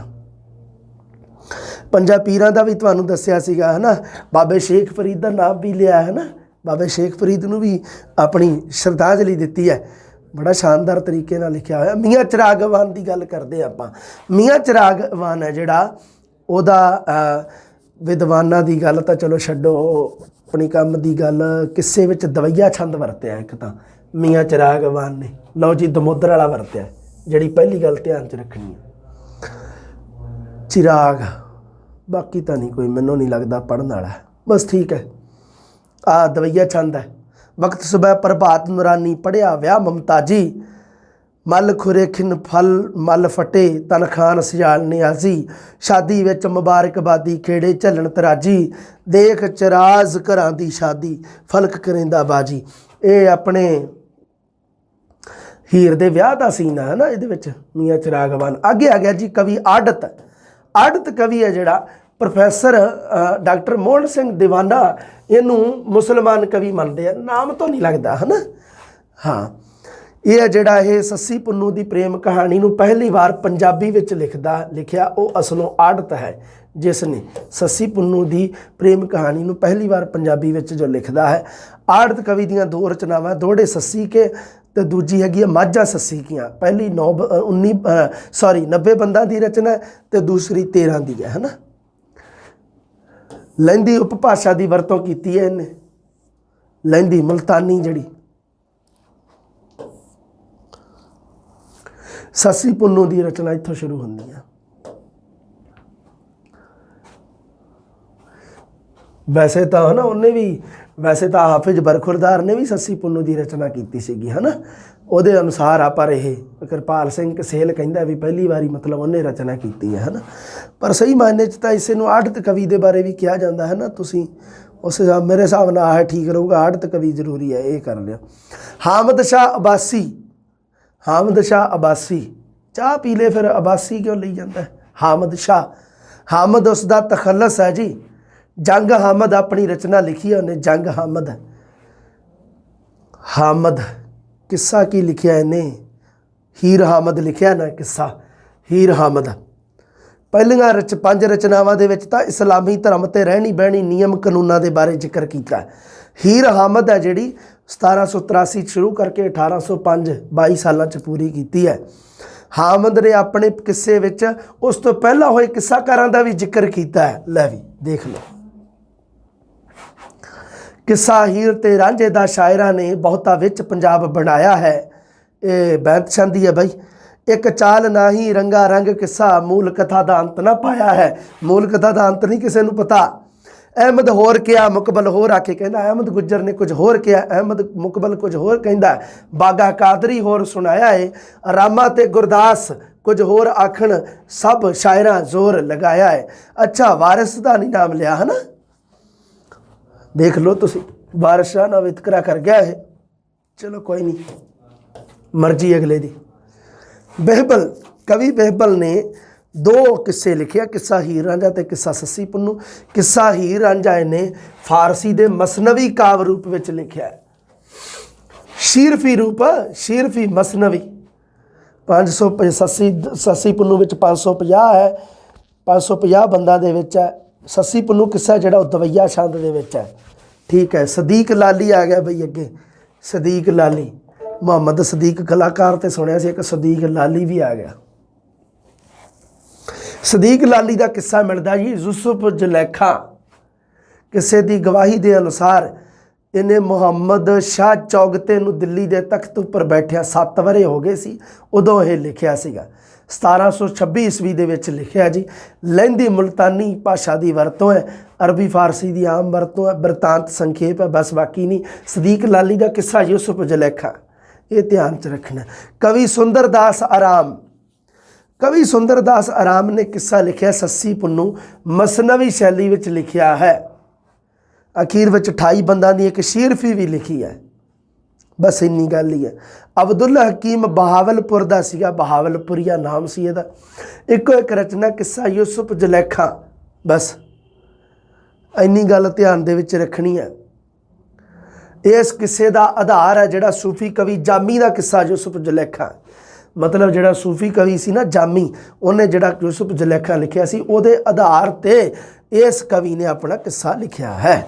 ਪੰਜਾਂ ਪੀਰਾਂ ਦਾ ਵੀ ਤੁਹਾਨੂੰ ਦੱਸਿਆ ਸੀਗਾ, ਹੈ ਨਾ। ਬਾਬੇ ਸ਼ੇਖ ਫਰੀਦ ਦਾ ਨਾਮ ਵੀ ਲਿਆ, ਹੈ ਨਾ। ਬਾਬੇ ਸ਼ੇਖ ਫਰੀਦ ਨੂੰ ਵੀ ਆਪਣੀ ਸ਼ਰਧਾਂਜਲੀ ਦਿੱਤੀ ਹੈ, ਬੜਾ ਸ਼ਾਨਦਾਰ ਤਰੀਕੇ ਨਾਲ ਲਿਖਿਆ ਹੋਇਆ। ਮੀਆਂ ਚਿਰਾਗ ਅਵਾਨ ਦੀ ਗੱਲ ਕਰਦੇ ਆਪਾਂ। ਮੀਆਂ ਚਿਰਾਗ ਅਵਾਨ ਹੈ ਜਿਹੜਾ, ਉਹਦਾ ਵਿਦਵਾਨਾਂ ਦੀ ਗੱਲ ਤਾਂ ਚਲੋ ਛੱਡੋ, ਆਪਣੀ ਕੰਮ ਦੀ ਗੱਲ, ਕਿਸੇ ਵਿੱਚ ਦਵਈਆ ਛੰਦ ਵਰਤਿਆ ਇੱਕ ਤਾਂ ਮੀਆਂ ਚਿਰਾਗ ਅਵਾਨ ਨੇ। ਲਓ ਜੀ ਦਮੋਦਰ ਵਾਲਾ ਵਰਤਿਆ, ਜਿਹੜੀ ਪਹਿਲੀ ਗੱਲ ਧਿਆਨ 'ਚ ਰੱਖਣੀ ਹੈ। ਚਿਰਾਗ, ਬਾਕੀ ਤਾਂ ਨਹੀਂ ਕੋਈ, ਮੈਨੂੰ ਨਹੀਂ ਲੱਗਦਾ ਪੜ੍ਹਨ ਵਾਲਾ, ਬਸ ਠੀਕ ਹੈ। ਆ ਦਵਈਆ ਛੰਦ ਹੈ। ਵਕਤ ਸੁਬਹ ਪ੍ਰਭਾਤ ਨੂਰਾਨੀ ਪੜ੍ਹਿਆ ਵਿਆਹ ਮਮਤਾਜੀ, ਮੱਲ ਖੁਰੇ ਖਿਨ ਫਲ ਮੱਲ ਫਟੇ, ਤਨ ਖਾਨ ਸਿਆਲ ਨਿਆਜ਼ੀ, ਸ਼ਾਦੀ ਵਿੱਚ ਮੁਬਾਰਕਬਾਦੀ ਖੇੜੇ ਝੱਲਣ ਤਰਾਜੀ, ਦੇਖ ਚਰਾਜ਼ ਘਰਾਂ ਦੀ ਸ਼ਾਦੀ ਫਲਕ ਕਰਿੰਦਾ ਬਾਜੀ। ਇਹ ਆਪਣੇ ਹੀਰ ਦੇ ਵਿਆਹ ਦਾ ਸੀਨ ਹੈ ਨਾ ਇਹਦੇ ਵਿੱਚ ਮੀਆਂ ਚਿਰਾਗ ਅਵਾਨ। ਅੱਗੇ ਆ ਗਿਆ ਜੀ ਕਵੀ ਆੜਤ। ਆੜਤ ਕਵੀ ਹੈ ਜਿਹੜਾ ਪ੍ਰੋਫੈਸਰ ਡਾਕਟਰ ਮੋਹਨ ਸਿੰਘ ਦੀਵਾਨਾ ਇਹਨੂੰ ਮੁਸਲਮਾਨ ਕਵੀ ਮੰਨਦੇ ਆ, ਨਾਮ ਤੋਂ ਨਹੀਂ ਲੱਗਦਾ, ਹੈ ਨਾ। ਹਾਂ, ਇਹ ਹੈ ਜਿਹੜਾ ਇਹ ਸੱਸੀ ਪੁੰਨੂ ਦੀ ਪ੍ਰੇਮ ਕਹਾਣੀ ਨੂੰ ਪਹਿਲੀ ਵਾਰ ਪੰਜਾਬੀ ਵਿੱਚ ਲਿਖਿਆ ਉਹ ਅਸਲੋਂ ਆੜਤ ਹੈ, ਜਿਸ ਨੇ ਸੱਸੀ ਪੁੰਨੂ ਦੀ ਪ੍ਰੇਮ ਕਹਾਣੀ ਨੂੰ ਪਹਿਲੀ ਵਾਰ ਪੰਜਾਬੀ ਵਿੱਚ ਜੋ ਲਿਖਦਾ ਹੈ। ਆੜਤ ਕਵੀ ਦੀਆਂ ਦੋ ਰਚਨਾਵਾਂ, ਦੋੜੇ ਸੱਸੀ ਕੇ ਤੇ ਦੂਜੀ ਹੈਗੀ ਹੈ ਮਾਝਾ ਸੱਸੀ ਕੀਆਂ। ਪਹਿਲੀ 90 ਬੰਦਾਂ ਦੀ ਰਚਨਾ ਤੇ ਦੂਸਰੀ 13 ਦੀ ਹੈ ਨਾ। ਲਹਿੰਦੀ ਉਪਭਾਸ਼ਾ ਦੀ ਵਰਤੋਂ ਕੀਤੀ ਹੈ ਇਹਨੇ, ਲਹਿੰਦੀ ਮੁਲਤਾਨੀ ਜਿਹੜੀ। ਸੱਸੀ ਪੁੰਨੂ ਦੀ ਰਚਨਾ ਇੱਥੋਂ ਸ਼ੁਰੂ ਹੁੰਦੀ ਹੈ। ਵੈਸੇ ਤਾਂ ਹੈ ਨਾ ਉਹਨੇ ਵੀ, ਵੈਸੇ ਤਾਂ ਹਾਫਿਜ਼ ਬਰਖੁਰਦਾਰ ਨੇ ਵੀ ਸੱਸੀ ਪੁੰਨੂ ਦੀ ਰਚਨਾ ਕੀਤੀ ਸੀਗੀ, ਹੈ ਨਾ। ਉਹਦੇ ਅਨੁਸਾਰ ਆ, ਪਰ ਇਹ ਕਿਰਪਾਲ ਸਿੰਘ ਕਸੇਲ ਕਹਿੰਦਾ ਵੀ ਪਹਿਲੀ ਵਾਰੀ ਮਤਲਬ ਉਹਨੇ ਰਚਨਾ ਕੀਤੀ ਹੈ ਨਾ। ਪਰ ਸਹੀ ਮਾਇਨੇ 'ਚ ਤਾਂ ਇਸੇ ਨੂੰ ਆੜਤ ਕਵੀ ਦੇ ਬਾਰੇ ਵੀ ਕਿਹਾ ਜਾਂਦਾ ਹੈ ਨਾ। ਤੁਸੀਂ ਉਸ ਹਿਸਾਬ, ਮੇਰੇ ਹਿਸਾਬ ਨਾਲ ਆਹ ਠੀਕ ਰਹੂਗਾ, ਆੜਤ ਕਵੀ ਜ਼ਰੂਰੀ ਹੈ, ਇਹ ਕਰ ਲਿਓ। ਹਾਮਦ ਸ਼ਾਹ ਅਬਾਸੀ। ਹਾਮਦ ਸ਼ਾਹ ਅਬਾਸੀ, ਚਾਹ ਪੀ ਲੈ ਫਿਰ ਅਬਾਸੀ ਕਿਉਂ ਲਈ ਜਾਂਦਾ? ਹਾਮਦ ਸ਼ਾਹ, ਹਾਮਦ ਉਸ ਦਾ ਤਖੱਲਸ ਹੈ ਜੀ। ਜੰਗ ਹਾਮਦ ਆਪਣੀ ਰਚਨਾ ਲਿਖੀ ਹੈ ਉਹਨੇ, ਜੰਗ ਹਾਮਦ। ਹਾਮਦ ਕਿੱਸਾ ਕੀ ਲਿਖਿਆ ਇਹਨੇ? ਹੀਰ ਹਾਮਦ ਲਿਖਿਆ ਨਾ ਕਿੱਸਾ, ਹੀਰ ਹਾਮਦ। ਪਹਿਲੀਆਂ 5 ਰਚਨਾਵਾਂ ਦੇ ਵਿੱਚ ਤਾਂ ਇਸਲਾਮੀ ਧਰਮ ਤੇ ਰਹਿਣੀ ਬਹਿਣੀ ਨਿਯਮ ਕਾਨੂੰਨਾਂ ਦੇ ਬਾਰੇ ਜ਼ਿਕਰ ਕੀਤਾ। ਹੀਰ ਹਾਮਦ ਹੈ ਜਿਹੜੀ 1783 ਸ਼ੁਰੂ ਕਰਕੇ 1805 22 ਸਾਲਾਂ 'ਚ ਪੂਰੀ ਕੀਤੀ ਹੈ। ਹਾਮਦ ਨੇ ਆਪਣੇ ਕਿੱਸੇ ਵਿੱਚ ਉਸ ਤੋਂ ਪਹਿਲਾਂ ਹੋਏ ਕਿੱਸਾਕਾਰਾਂ ਦਾ ਵੀ ਜ਼ਿਕਰ ਕੀਤਾ ਹੈ। ਲੈ ਵੀ ਦੇਖ ਲਓ। ਕਿੱਸਾ ਹੀਰ ਤੇ ਰਾਂਝੇ ਦਾ ਸ਼ਾਇਰਾਂ ਨੇ ਬਹੁਤਾ ਵਿੱਚ ਪੰਜਾਬ ਬਣਾਇਆ ਹੈ। ਇਹ ਬੈਂਤ ਛੰਦੀ ਹੈ ਬਾਈ। ਇੱਕ ਚਾਲ ਨਾ ਹੀ ਰੰਗਾ ਰੰਗ ਕਿੱਸਾ, ਮੂਲ ਕਥਾ ਦਾ ਅੰਤ ਨਾ ਪਾਇਆ ਹੈ। ਮੂਲ ਕਥਾ ਦਾ ਅੰਤ ਨਹੀਂ ਕਿਸੇ ਨੂੰ ਪਤਾ। ਅਹਿਮਦ ਹੋਰ ਕਿਹਾ, ਮੁਕਬਲ ਹੋਰ ਆ ਕੇ ਕਹਿੰਦਾ। ਅਹਿਮਦ ਗੁੱਜਰ ਨੇ ਕੁਝ ਹੋਰ ਕਿਹਾ, ਅਹਿਮਦ ਮੁਕਬਲ ਕੁਝ ਹੋਰ ਕਹਿੰਦਾ। ਬਾਗਾ ਕਾਦਰੀ ਹੋਰ ਸੁਣਾਇਆ ਏ, ਰਾਮਾ ਤੇ ਗੁਰਦਾਸ ਕੁਝ ਹੋਰ ਆਖਣ, ਸਭ ਸ਼ਾਇਰਾਂ ਜ਼ੋਰ ਲਗਾਇਆ ਹੈ। ਅੱਛਾ, ਵਾਰਿਸ ਦਾ ਨਹੀਂ ਨਾਮ ਲਿਆ, ਹੈ ਨਾ। ਦੇਖ ਲਓ ਤੁਸੀਂ, ਵਾਰਿਸ ਸ਼ਾਹ ਨਾਲ ਵਿਤਕਰਾ ਕਰ ਗਿਆ ਇਹ। ਚਲੋ ਕੋਈ ਨਹੀਂ, ਮਰਜ਼ੀ ਅਗਲੇ ਦੀ। ਬਿਹਬਲ, ਕਵੀ ਬਿਹਬਲ ਨੇ 2 ਕਿੱਸੇ ਲਿਖਿਆ, ਕਿੱਸਾ ਹੀਰ ਰਾਂਝਾ ਤੇ ਕਿੱਸਾ ਸੱਸੀ ਪੁੰਨੂ। ਕਿੱਸਾ ਹੀਰ ਰਾਂਝਾ ਇਹਨੇ ਫਾਰਸੀ ਦੇ ਮਸਨਵੀ ਕਾਵ ਰੂਪ ਵਿੱਚ ਲਿਖਿਆ ਹੈ। ਸ਼ੀਰਫੀ ਰੂਪ, ਸ਼ੀਰਫੀ ਮਸਨਵੀ। 500 ਸੱਸੀ ਪੁੰਨੂ ਵਿੱਚ 550 ਹੈ, 550 ਬੰਦਾਂ ਦੇ ਵਿੱਚ ਹੈ। ਸੱਸੀ ਪੁੰਨੂ ਕਿੱਸਾ ਜਿਹੜਾ ਉਹ ਦਵਈਆ ਛੰਦ ਦੇ ਵਿੱਚ ਹੈ। ਠੀਕ ਹੈ। ਸਦੀਕ ਲਾਲੀ ਆ ਗਿਆ ਬਈ ਅੱਗੇ। ਸਦੀਕ ਲਾਲੀ, ਮੁਹੰਮਦ ਸਦੀਕ ਕਲਾਕਾਰ ਤੇ ਸੁਣਿਆ ਸੀ, ਇੱਕ ਸਦੀਕ ਲਾਲੀ ਵੀ ਆ ਗਿਆ। ਸਦੀਕ ਲਾਲੀ ਦਾ ਕਿੱਸਾ ਮਿਲਦਾ ਜੀ ਯੂਸੁਫ ਜ਼ੁਲੈਖਾ ਕਿਸੇ ਦੀ ਗਵਾਹੀ ਦੇ ਅਨੁਸਾਰ ਇਹਨੇ ਮੁਹੰਮਦ ਸ਼ਾਹ ਚੌਗਤੇ ਨੂੰ ਦਿੱਲੀ ਦੇ ਤਖਤ ਉੱਪਰ ਬੈਠਿਆ 7 ਵਰੇ ਹੋ ਗਏ ਸੀ ਉਦੋਂ ਇਹ ਲਿਖਿਆ ਸੀਗਾ। 1726 ਈਸਵੀ ਦੇ ਵਿੱਚ ਲਿਖਿਆ ਜੀ। ਲਹਿੰਦੀ ਮੁਲਤਾਨੀ ਭਾਸ਼ਾ ਦੀ ਵਰਤੋਂ ਹੈ, ਅਰਬੀ ਫਾਰਸੀ ਦੀ ਆਮ ਵਰਤੋਂ ਹੈ। ਬਿਰਤਾਂਤ ਸੰਖੇਪ ਹੈ, ਬਸ ਬਾਕੀ ਨਹੀਂ। ਸਦੀਕ ਲਾਲੀ ਦਾ ਕਿੱਸਾ ਯੂਸੁਫ ਜ਼ੁਲੈਖਾ, ਇਹ ਧਿਆਨ 'ਚ ਰੱਖਣਾ। ਕਵੀ ਸੁੰਦਰਦਾਸ ਆਰਾਮ, ਕਵੀ ਸੁੰਦਰਦਾਸ ਆਰਾਮ ਨੇ ਕਿੱਸਾ ਲਿਖਿਆ ਸੱਸੀ ਪੁੰਨੂ, ਮਸਨਵੀ ਸ਼ੈਲੀ ਵਿੱਚ ਲਿਖਿਆ ਹੈ। ਅਖੀਰ ਵਿੱਚ 28 ਬੰਦਾਂ ਦੀ ਇੱਕ ਸ਼ੀਰਫੀ ਵੀ ਲਿਖੀ ਹੈ। ਬਸ ਇੰਨੀ ਗੱਲ ਹੀ ਹੈ। ਅਬਦੁੱਲਾ ਹਕੀਮ ਬਹਾਵਲਪੁਰ ਦਾ ਸੀਗਾ, ਬਹਾਵਲਪੁਰੀਆ ਨਾਮ ਸੀ ਇਹਦਾ। ਇੱਕੋ ਇੱਕ ਰਚਨਾ ਕਿੱਸਾ ਯੂਸੁਫ ਜ਼ੁਲੈਖਾ। ਬਸ ਇੰਨੀ ਗੱਲ ਧਿਆਨ ਦੇ ਵਿੱਚ ਰੱਖਣੀ ਹੈ। ਇਸ ਕਿੱਸੇ ਦਾ ਆਧਾਰ ਹੈ ਜਿਹੜਾ ਸੂਫੀ ਕਵੀ ਜਾਮੀ ਦਾ ਕਿੱਸਾ ਯੂਸੁਫ ਜ਼ੁਲੈਖਾ। ਮਤਲਬ ਜਿਹੜਾ ਸੂਫੀ ਕਵੀ ਸੀ ਨਾ ਜਾਮੀ, ਉਹਨੇ ਜਿਹੜਾ ਯੂਸੁਫ ਜ਼ੁਲੈਖਾ ਲਿਖਿਆ ਸੀ ਉਹਦੇ ਆਧਾਰ 'ਤੇ ਇਸ ਕਵੀ ਨੇ ਆਪਣਾ ਕਿੱਸਾ ਲਿਖਿਆ ਹੈ।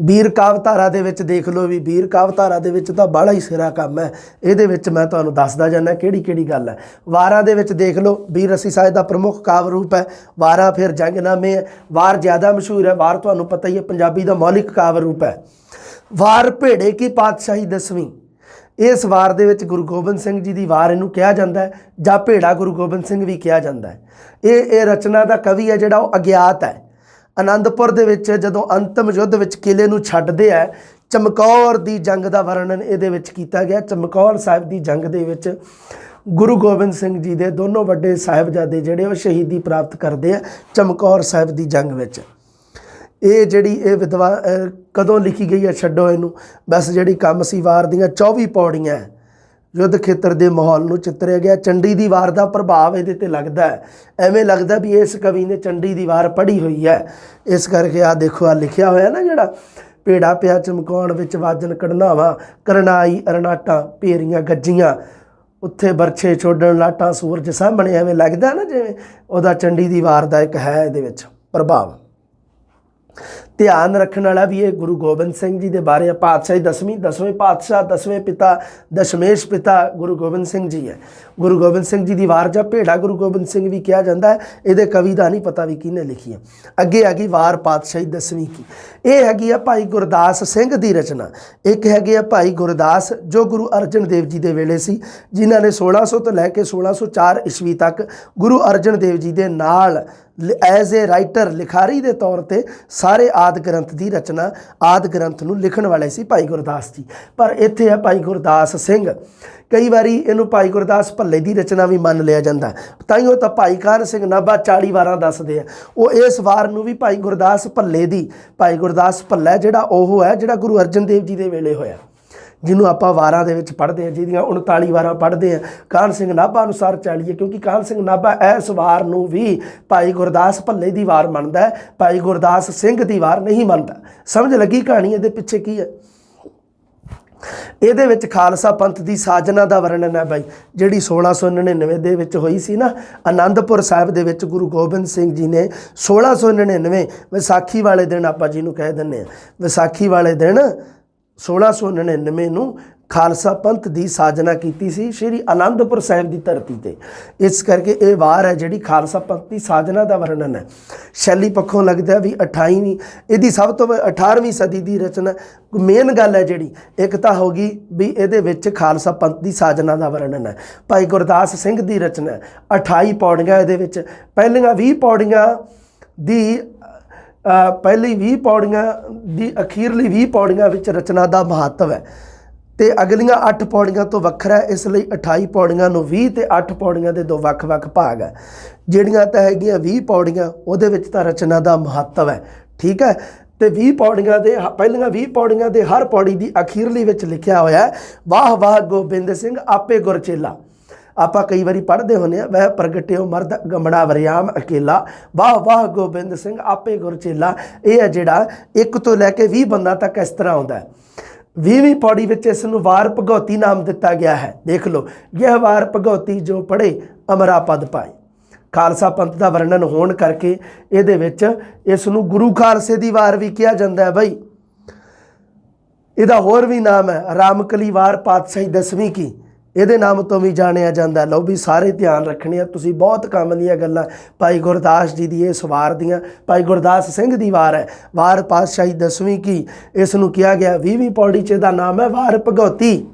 ਵੀਰ ਕਾਵਧਾਰਾ ਦੇ ਵਿੱਚ ਦੇਖ ਲਓ ਵੀ ਵੀਰ ਕਾਵਧਾਰਾ ਦੇ ਵਿੱਚ ਤਾਂ ਬਾਹਲਾ ਹੀ ਸਿਰਾ ਕੰਮ ਹੈ। ਇਹਦੇ ਵਿੱਚ ਮੈਂ ਤੁਹਾਨੂੰ ਦੱਸਦਾ ਜਾਂਦਾ ਕਿਹੜੀ ਕਿਹੜੀ ਗੱਲ ਹੈ। ਵਾਰਾਂ ਦੇ ਵਿੱਚ ਦੇਖ ਲਓ, ਵੀਰ ਰਸੀ ਸਾਹਿਬ ਦਾ ਪ੍ਰਮੁੱਖ ਕਾਵ ਰੂਪ ਹੈ ਵਾਰਾਂ। ਫਿਰ ਜੰਗਨਾਮੇ ਹੈ। ਵਾਰ ਜ਼ਿਆਦਾ ਮਸ਼ਹੂਰ ਹੈ। ਵਾਰ ਤੁਹਾਨੂੰ ਪਤਾ ਹੀ ਹੈ ਪੰਜਾਬੀ ਦਾ ਮੌਲਿਕ ਕਾਵ ਰੂਪ ਹੈ। ਵਾਰ ਭੇੜੇ ਕੀ ਪਾਤਸ਼ਾਹੀ 10ਵੀਂ, ਇਸ ਵਾਰ ਦੇ ਵਿੱਚ ਗੁਰੂ ਗੋਬਿੰਦ ਸਿੰਘ ਜੀ ਦੀ ਵਾਰ ਇਹਨੂੰ ਕਿਹਾ ਜਾਂਦਾ ਹੈ, ਜਾਂ ਭੇੜਾ ਗੁਰੂ ਗੋਬਿੰਦ ਸਿੰਘ ਵੀ ਕਿਹਾ ਜਾਂਦਾ ਹੈ। ਇਹ ਰਚਨਾ ਦਾ ਕਵੀ ਹੈ ਜਿਹੜਾ ਉਹ ਅਗਿਆਤ ਹੈ। ਅਨੰਦਪੁਰ ਦੇ ਵਿੱਚ ਜਦੋਂ ਅੰਤਮ ਯੁੱਧ ਵਿੱਚ ਕਿਲੇ ਨੂੰ ਛੱਡਦੇ ਹੈ, ਚਮਕੌਰ ਦੀ ਜੰਗ ਦਾ ਵਰਣਨ ਇਹਦੇ ਵਿੱਚ ਕੀਤਾ ਗਿਆ। ਚਮਕੌਰ ਸਾਹਿਬ ਦੀ ਜੰਗ ਦੇ ਵਿੱਚ ਗੁਰੂ ਗੋਬਿੰਦ ਸਿੰਘ ਜੀ ਦੇ ਦੋਨੋਂ ਵੱਡੇ ਸਾਹਿਬਜ਼ਾਦੇ ਜਿਹੜੇ ਉਹ ਸ਼ਹੀਦੀ ਪ੍ਰਾਪਤ ਕਰਦੇ ਆ ਚਮਕੌਰ ਸਾਹਿਬ ਦੀ ਜੰਗ ਵਿੱਚ। ਇਹ ਜਿਹੜੀ ਇਹ ਵਿਦਵਾ ਕਦੋਂ ਲਿਖੀ ਗਈ ਹੈ ਛੱਡੋ ਇਹਨੂੰ। ਬਸ ਜਿਹੜੀ ਕੰਮ ਸੀ ਵਾਰ ਦੀਆਂ 24 ਪੌੜੀਆਂ ਯੁੱਧ ਖੇਤਰ ਦੇ ਮਾਹੌਲ ਨੂੰ ਚਿੱਤਰਿਆ ਗਿਆ। ਚੰਡੀ ਦੀ ਵਾਰ ਦਾ ਪ੍ਰਭਾਵ ਇਹਦੇ 'ਤੇ ਲੱਗਦਾ ਹੈ। ਐਵੇਂ ਲੱਗਦਾ ਵੀ ਇਸ ਕਵੀ ਨੇ ਚੰਡੀ ਦੀ ਵਾਰ ਪੜ੍ਹੀ ਹੋਈ ਹੈ। ਇਸ ਕਰਕੇ ਆਹ ਦੇਖੋ, ਆਹ ਲਿਖਿਆ ਹੋਇਆ ਨਾ ਜਿਹੜਾ ਭੇੜਾ ਪਿਆ ਚਮਕਾਉਣ ਵਿੱਚ ਵਾਜਨ ਕਢਨਾਵਾਂ, ਕਰਨਾਈ ਅਰਨਾਟਾਂ ਭੇਰੀਆਂ ਗੱਜੀਆਂ, ਉੱਥੇ ਬਰਛੇ ਛੋਡਣ ਲਾਟਾਂ ਸੂਰਜ ਸਾਹਮਣੇ। ਐਵੇਂ ਲੱਗਦਾ ਨਾ ਜਿਵੇਂ ਉਹਦਾ ਚੰਡੀ ਦੀ ਵਾਰ ਦਾ ਇੱਕ ਹੈ ਇਹਦੇ ਵਿੱਚ ਪ੍ਰਭਾਵ। ਧਿਆਨ ਰੱਖਣ ਵਾਲਾ ਵੀ ਇਹ ਗੁਰੂ ਗੋਬਿੰਦ ਸਿੰਘ ਜੀ ਦੇ ਬਾਰੇ। ਪਾਤਸ਼ਾਹੀ 10ਵੀਂ, 10ਵੇਂ ਪਾਤਸ਼ਾਹ, 10ਵੇਂ ਪਿਤਾ, ਦਸ਼ਮੇਸ਼ ਪਿਤਾ ਗੁਰੂ ਗੋਬਿੰਦ ਸਿੰਘ ਜੀ ਹੈ। ਗੁਰੂ ਗੋਬਿੰਦ ਸਿੰਘ ਜੀ ਦੀ ਵਾਰ ਜਾਂ ਭੇੜਾ ਗੁਰੂ ਗੋਬਿੰਦ ਸਿੰਘ ਵੀ ਕਿਹਾ ਜਾਂਦਾ ਹੈ। ਇਹਦੇ ਕਵੀ ਦਾ ਨਹੀਂ ਪਤਾ ਵੀ ਕਿਹਨੇ ਲਿਖੀ ਹੈ। ਅੱਗੇ ਆ ਗਈ ਵਾਰ ਪਾਤਸ਼ਾਹੀ 10ਵੀਂ ਕੀ। ਇਹ ਹੈਗੀ ਆ ਭਾਈ ਗੁਰਦਾਸ ਸਿੰਘ ਦੀ ਰਚਨਾ। ਇੱਕ ਹੈਗੇ ਆ ਭਾਈ ਗੁਰਦਾਸ ਜੋ ਗੁਰੂ ਅਰਜਨ ਦੇਵ ਜੀ ਦੇ ਵੇਲੇ ਸੀ, ਜਿਨ੍ਹਾਂ ਨੇ 1600 ਤੋਂ ਲੈ ਕੇ 1604 ਈਸਵੀ ਤੱਕ ਗੁਰੂ ਅਰਜਨ ਦੇਵ ਜੀ ਦੇ ਨਾਲ ਐਜ਼ ਏ ਰਾਈਟਰ, ਲਿਖਾਰੀ ਦੇ ਤੌਰ 'ਤੇ ਸਾਰੇ ਆਦਿ ਗ੍ਰੰਥ ਦੀ ਰਚਨਾ, ਆਦਿ ਗ੍ਰੰਥ ਨੂੰ ਲਿਖਣ ਵਾਲੇ ਸੀ ਭਾਈ ਗੁਰਦਾਸ ਜੀ। ਪਰ ਇੱਥੇ ਹੈ ਭਾਈ ਗੁਰਦਾਸ ਸਿੰਘ। ਕਈ ਵਾਰੀ ਇਹਨੂੰ ਭਾਈ ਗੁਰਦਾਸ ਭੱਲੇ ਦੀ ਰਚਨਾ ਵੀ ਮੰਨ ਲਿਆ ਜਾਂਦਾ। ਤਾਈਓ ਤਾਂ ਭਾਈ ਕਾਹਨ ਸਿੰਘ ਨਾਭਾ 40 ਵਾਰਾਂ ਦੱਸਦੇ ਆ। ਉਹ ਇਸ ਵਾਰ ਨੂੰ ਵੀ ਭਾਈ ਗੁਰਦਾਸ ਭੱਲੇ ਦੀ, ਭਾਈ ਗੁਰਦਾਸ ਭੱਲਾ ਜਿਹੜਾ ਉਹ ਹੈ ਜਿਹੜਾ ਗੁਰੂ ਅਰਜਨ ਦੇਵ ਜੀ ਦੇ ਵੇਲੇ ਹੋਇਆ, ਜਿਹਨੂੰ ਆਪਾਂ ਵਾਰਾਂ ਦੇ ਵਿੱਚ ਪੜ੍ਹਦੇ ਹਾਂ, ਜਿਹਦੀਆਂ 39 ਵਾਰਾਂ ਪੜ੍ਹਦੇ ਹਾਂ। ਕਾਹਨ ਸਿੰਘ ਨਾਭਾ ਅਨੁਸਾਰ 40 ਹੈ, ਕਿਉਂਕਿ ਕਾਹਨ ਸਿੰਘ ਨਾਭਾ ਇਸ ਵਾਰ ਨੂੰ ਵੀ ਭਾਈ ਗੁਰਦਾਸ ਭੱਲੇ ਦੀ ਵਾਰ ਮੰਨਦਾ ਹੈ, ਭਾਈ ਗੁਰਦਾਸ ਸਿੰਘ ਦੀ ਵਾਰ ਨਹੀਂ ਮੰਨਦਾ। ਸਮਝ ਲੱਗੀ ਕਹਾਣੀ ਇਹਦੇ ਪਿੱਛੇ ਕੀ ਹੈ। ਇਹਦੇ ਵਿੱਚ ਖਾਲਸਾ ਪੰਥ ਦੀ ਸਾਜਨਾ ਦਾ ਵਰਣਨ ਹੈ ਬਾਈ, ਜਿਹੜੀ 1699 ਦੇ ਵਿੱਚ ਹੋਈ ਸੀ ਨਾ ਆਨੰਦਪੁਰ ਸਾਹਿਬ ਦੇ ਵਿੱਚ। ਗੁਰੂ ਗੋਬਿੰਦ ਸਿੰਘ ਜੀ ਨੇ 1699 ਵਿਸਾਖੀ ਵਾਲੇ ਦਿਨ, ਆਪਾਂ ਜਿਹਨੂੰ ਕਹਿ ਦਿੰਦੇ ਹਾਂ ਵਿਸਾਖੀ ਵਾਲੇ ਦਿਨ 1699 ਨੂੰ ਖਾਲਸਾ ਪੰਥ ਦੀ ਸਾਜਨਾ ਕੀਤੀ ਸੀ ਸ਼੍ਰੀ ਆਨੰਦਪੁਰ ਸਾਹਿਬ ਦੀ ਧਰਤੀ 'ਤੇ। ਇਸ ਕਰਕੇ ਇਹ ਵਾਰ ਹੈ ਜਿਹੜੀ ਖਾਲਸਾ ਪੰਥ ਦੀ ਸਾਜਨਾ ਦਾ ਵਰਣਨ ਹੈ। ਸ਼ੈਲੀ ਪੱਖੋਂ ਲੱਗਦਾ ਵੀ 28ਵੀਂ, ਇਹਦੀ ਸਭ ਤੋਂ 18ਵੀਂ ਸਦੀ ਦੀ ਰਚਨਾ। ਮੇਨ ਗੱਲ ਹੈ ਜਿਹੜੀ ਇੱਕ ਤਾਂ ਹੋ ਗਈ ਵੀ ਇਹਦੇ ਵਿੱਚ ਖਾਲਸਾ ਪੰਥ ਦੀ ਸਾਜਨਾ ਦਾ ਵਰਣਨ ਹੈ। ਭਾਈ ਗੁਰਦਾਸ ਸਿੰਘ ਦੀ ਰਚਨਾ 28 ਪੌੜੀਆਂ ਇਹਦੇ ਵਿੱਚ। ਪਹਿਲੀਆਂ 20 ਪੌੜੀਆਂ ਦੀ ਪਹਿਲੀ 20 ਪੌੜੀਆਂ ਦੀ ਅਖੀਰਲੀ 20 ਪੌੜੀਆਂ ਵਿੱਚ ਰਚਨਾ ਦਾ ਮਹੱਤਵ ਹੈ, ਅਤੇ ਅਗਲੀਆਂ 8 ਪੌੜੀਆਂ ਤੋਂ ਵੱਖਰਾ। ਇਸ ਲਈ 28 ਪੌੜੀਆਂ ਨੂੰ 20 ਅਤੇ 8 ਪੌੜੀਆਂ ਦੇ ਦੋ ਵੱਖ-ਵੱਖ ਭਾਗ ਹੈ। ਜਿਹੜੀਆਂ ਤਾਂ ਹੈਗੀਆਂ 20 ਪੌੜੀਆਂ ਉਹਦੇ ਵਿੱਚ ਤਾਂ ਰਚਨਾ ਦਾ ਮਹੱਤਵ ਹੈ, ਠੀਕ ਹੈ। ਅਤੇ 20 ਪੌੜੀਆਂ ਦੇ ਪਹਿਲੀਆਂ 20 ਪੌੜੀਆਂ ਦੇ ਹਰ ਪੌੜੀ ਦੀ ਅਖੀਰਲੀ ਵਿੱਚ ਲਿਖਿਆ ਹੋਇਆ ਵਾਹ ਵਾਹ ਗੋਬਿੰਦ ਸਿੰਘ ਆਪੇ ਗੁਰਚੇਲਾ। ਆਪਾਂ ਕਈ ਵਾਰੀ ਪੜ੍ਹਦੇ ਹੁੰਦੇ ਹਾਂ, ਵਹਿ ਪ੍ਰਗਟਿਓ ਮਰਦ ਗਮੜਾ ਵਰਿਆਮ ਅਕੇਲਾ, ਵਾਹ ਵਾਹ ਗੋਬਿੰਦ ਸਿੰਘ ਆਪੇ ਗੁਰਚੇਲਾ। ਇਹ ਹੈ ਜਿਹੜਾ 1 ਤੋਂ ਲੈ ਕੇ 20 ਬੰਦਾ ਤੱਕ ਇਸ ਤਰ੍ਹਾਂ ਆਉਂਦਾ ਹੈ। 20ਵੀਂ ਪੌੜੀ ਵਿੱਚ ਇਸ ਨੂੰ ਵਾਰ ਭਗਉਤੀ ਨਾਮ ਦਿੱਤਾ ਗਿਆ ਹੈ। ਦੇਖ ਲਓ, ਇਹ ਵਾਰ ਭਗਉਤੀ ਜੋ ਪੜ੍ਹੇ ਅਮਰਾ ਪਦ ਪਾਏ। ਖਾਲਸਾ ਪੰਥ ਦਾ ਵਰਣਨ ਹੋਣ ਕਰਕੇ ਇਹਦੇ ਵਿੱਚ ਇਸ ਨੂੰ ਗੁਰੂ ਖਾਲਸੇ ਦੀ ਵਾਰ ਵੀ ਕਿਹਾ ਜਾਂਦਾ ਹੈ ਬਈ। ਇਹਦਾ ਹੋਰ ਵੀ ਨਾਮ ਹੈ ਰਾਮਕਲੀ ਵਾਰ ਪਾਤਸ਼ਾਹੀ 10ਵੀਂ ਕੀ। ਇਹਦੇ ਨਾਮ ਤੋਂ ਵੀ ਜਾਣਿਆ ਜਾਂਦਾ। ਲਓ ਵੀ ਸਾਰੇ ਧਿਆਨ ਰੱਖਣੇ ਆ ਤੁਸੀਂ, ਬਹੁਤ ਕੰਮ ਦੀਆਂ ਗੱਲਾਂ ਭਾਈ ਗੁਰਦਾਸ ਜੀ ਦੀ ਇਸ ਵਾਰ ਦੀਆਂ। ਭਾਈ ਗੁਰਦਾਸ ਸਿੰਘ ਦੀ ਵਾਰ ਹੈ, ਵਾਰ ਪਾਤਸ਼ਾਹੀ 10ਵੀਂ ਕੀ, ਇਸ ਨੂੰ ਕਿਹਾ ਗਿਆ 20ਵੀਂ ਪੌੜੀ 'ਚ ਇਹਦਾ ਨਾਮ ਹੈ ਵਾਰ ਭਗਉਤੀ।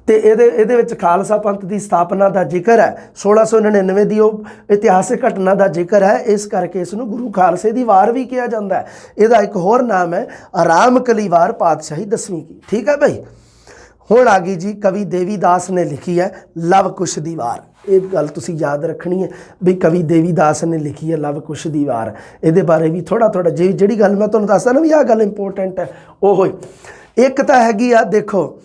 ਤੇ ਇਹਦੇ ਵਿੱਚ ਖਾਲਸਾ ਪੰਥ ਦੀ ਸਥਾਪਨਾ ਦਾ ਜ਼ਿਕਰ ਹੈ, 1699 ਦੀ ਉਹ ਇਤਿਹਾਸਿਕ ਘਟਨਾ ਦਾ ਜ਼ਿਕਰ ਹੈ, ਇਸ ਕਰਕੇ ਇਸ ਨੂੰ ਗੁਰੂ ਖਾਲਸੇ ਦੀ ਵਾਰ ਵੀ ਕਿਹਾ ਜਾਂਦਾ ਹੈ। ਇਹਦਾ ਇੱਕ ਹੋਰ ਨਾਮ ਹੈ ਆਰਾਮ ਕਲੀ ਵਾਰ ਪਾਤਸ਼ਾਹੀ 10ਵੀਂ ਕੀ। ਠੀਕ ਹੈ ਭਾਈ। ਹੁਣ ਆ ਗਈ ਜੀ ਕਵੀ ਦੇਵੀ ਦਾਸ ਨੇ ਲਿਖੀ ਹੈ ਲਵ ਕੁਸ਼ ਦੀ ਵਾਰ। ਇਹ ਗੱਲ ਤੁਸੀਂ ਯਾਦ ਰੱਖਣੀ ਹੈ ਵੀ ਕਵੀ ਦੇਵੀ ਦਾਸ ਨੇ ਲਿਖੀ ਹੈ ਲਵ ਕੁਸ਼ ਦੀ ਵਾਰ। ਇਹਦੇ ਬਾਰੇ ਵੀ ਥੋੜ੍ਹਾ ਜਿਹੜੀ ਗੱਲ ਮੈਂ ਤੁਹਾਨੂੰ ਦੱਸਦਾ ਨਾ ਵੀ ਆਹ ਗੱਲ ਇੰਪੋਰਟੈਂਟ ਹੈ ਉਹ ਹੀ। ਇੱਕ ਤਾਂ ਹੈਗੀ ਆ, ਦੇਖੋ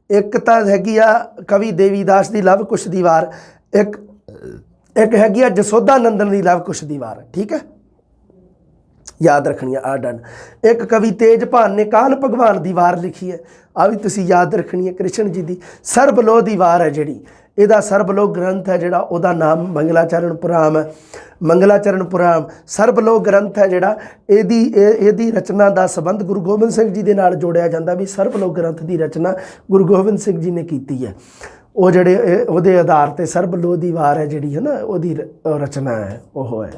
ਇੱਕ ਤਾਂ ਹੈਗੀ ਆ ਕਵੀ ਦੇਵੀ ਦਾਸ ਦੀ ਲਵ ਕੁਸ਼ ਦੀ ਵਾਰ, ਇੱਕ ਹੈਗੀ ਆ ਜਸੋਧਾ ਨੰਦਨ ਦੀ ਲਵ ਕੁਸ਼ ਦੀ ਵਾਰ। ਠੀਕ ਹੈ, ਯਾਦ ਰੱਖਣੀ ਆ, ਆ ਡਨ। ਇੱਕ ਕਵੀ ਤੇਜਭਾਨ ਨੇ ਕਾਲ ਭਗਵਾਨ ਦੀ ਵਾਰ ਲਿਖੀ ਹੈ, ਆ ਵੀ ਤੁਸੀਂ ਯਾਦ ਰੱਖਣੀ ਹੈ। ਕ੍ਰਿਸ਼ਨ ਜੀ ਦੀ ਸਰਬਲੋਹ ਦੀ ਵਾਰ ਹੈ ਜਿਹੜੀ, ਇਹਦਾ ਸਰਬਲੋਹ ਗ੍ਰੰਥ ਹੈ ਜਿਹੜਾ, ਉਹਦਾ ਨਾਮ ਮੰਗਲਾਚਰਨ ਪੁਰਾਮ ਹੈ। ਮੰਗਲਾਚਰਨ ਪੁਰਾਮ ਸਰਬਲੋਹ ਗ੍ਰੰਥ ਹੈ ਜਿਹੜਾ, ਇਹਦੀ ਰਚਨਾ ਦਾ ਸੰਬੰਧ ਗੁਰੂ ਗੋਬਿੰਦ ਸਿੰਘ ਜੀ ਦੇ ਨਾਲ ਜੋੜਿਆ ਜਾਂਦਾ ਵੀ ਸਰਬਲੋਹ ਗ੍ਰੰਥ ਦੀ ਰਚਨਾ ਗੁਰੂ ਗੋਬਿੰਦ ਸਿੰਘ ਜੀ ਨੇ ਕੀਤੀ ਹੈ। ਉਹ ਜਿਹੜੇ ਉਹਦੇ ਆਧਾਰ 'ਤੇ ਸਰਬਲੋਹ ਦੀ ਵਾਰ ਹੈ ਜਿਹੜੀ ਹੈ ਨਾ, ਉਹਦੀ ਰਚਨਾ ਹੈ ਉਹ ਹੈ।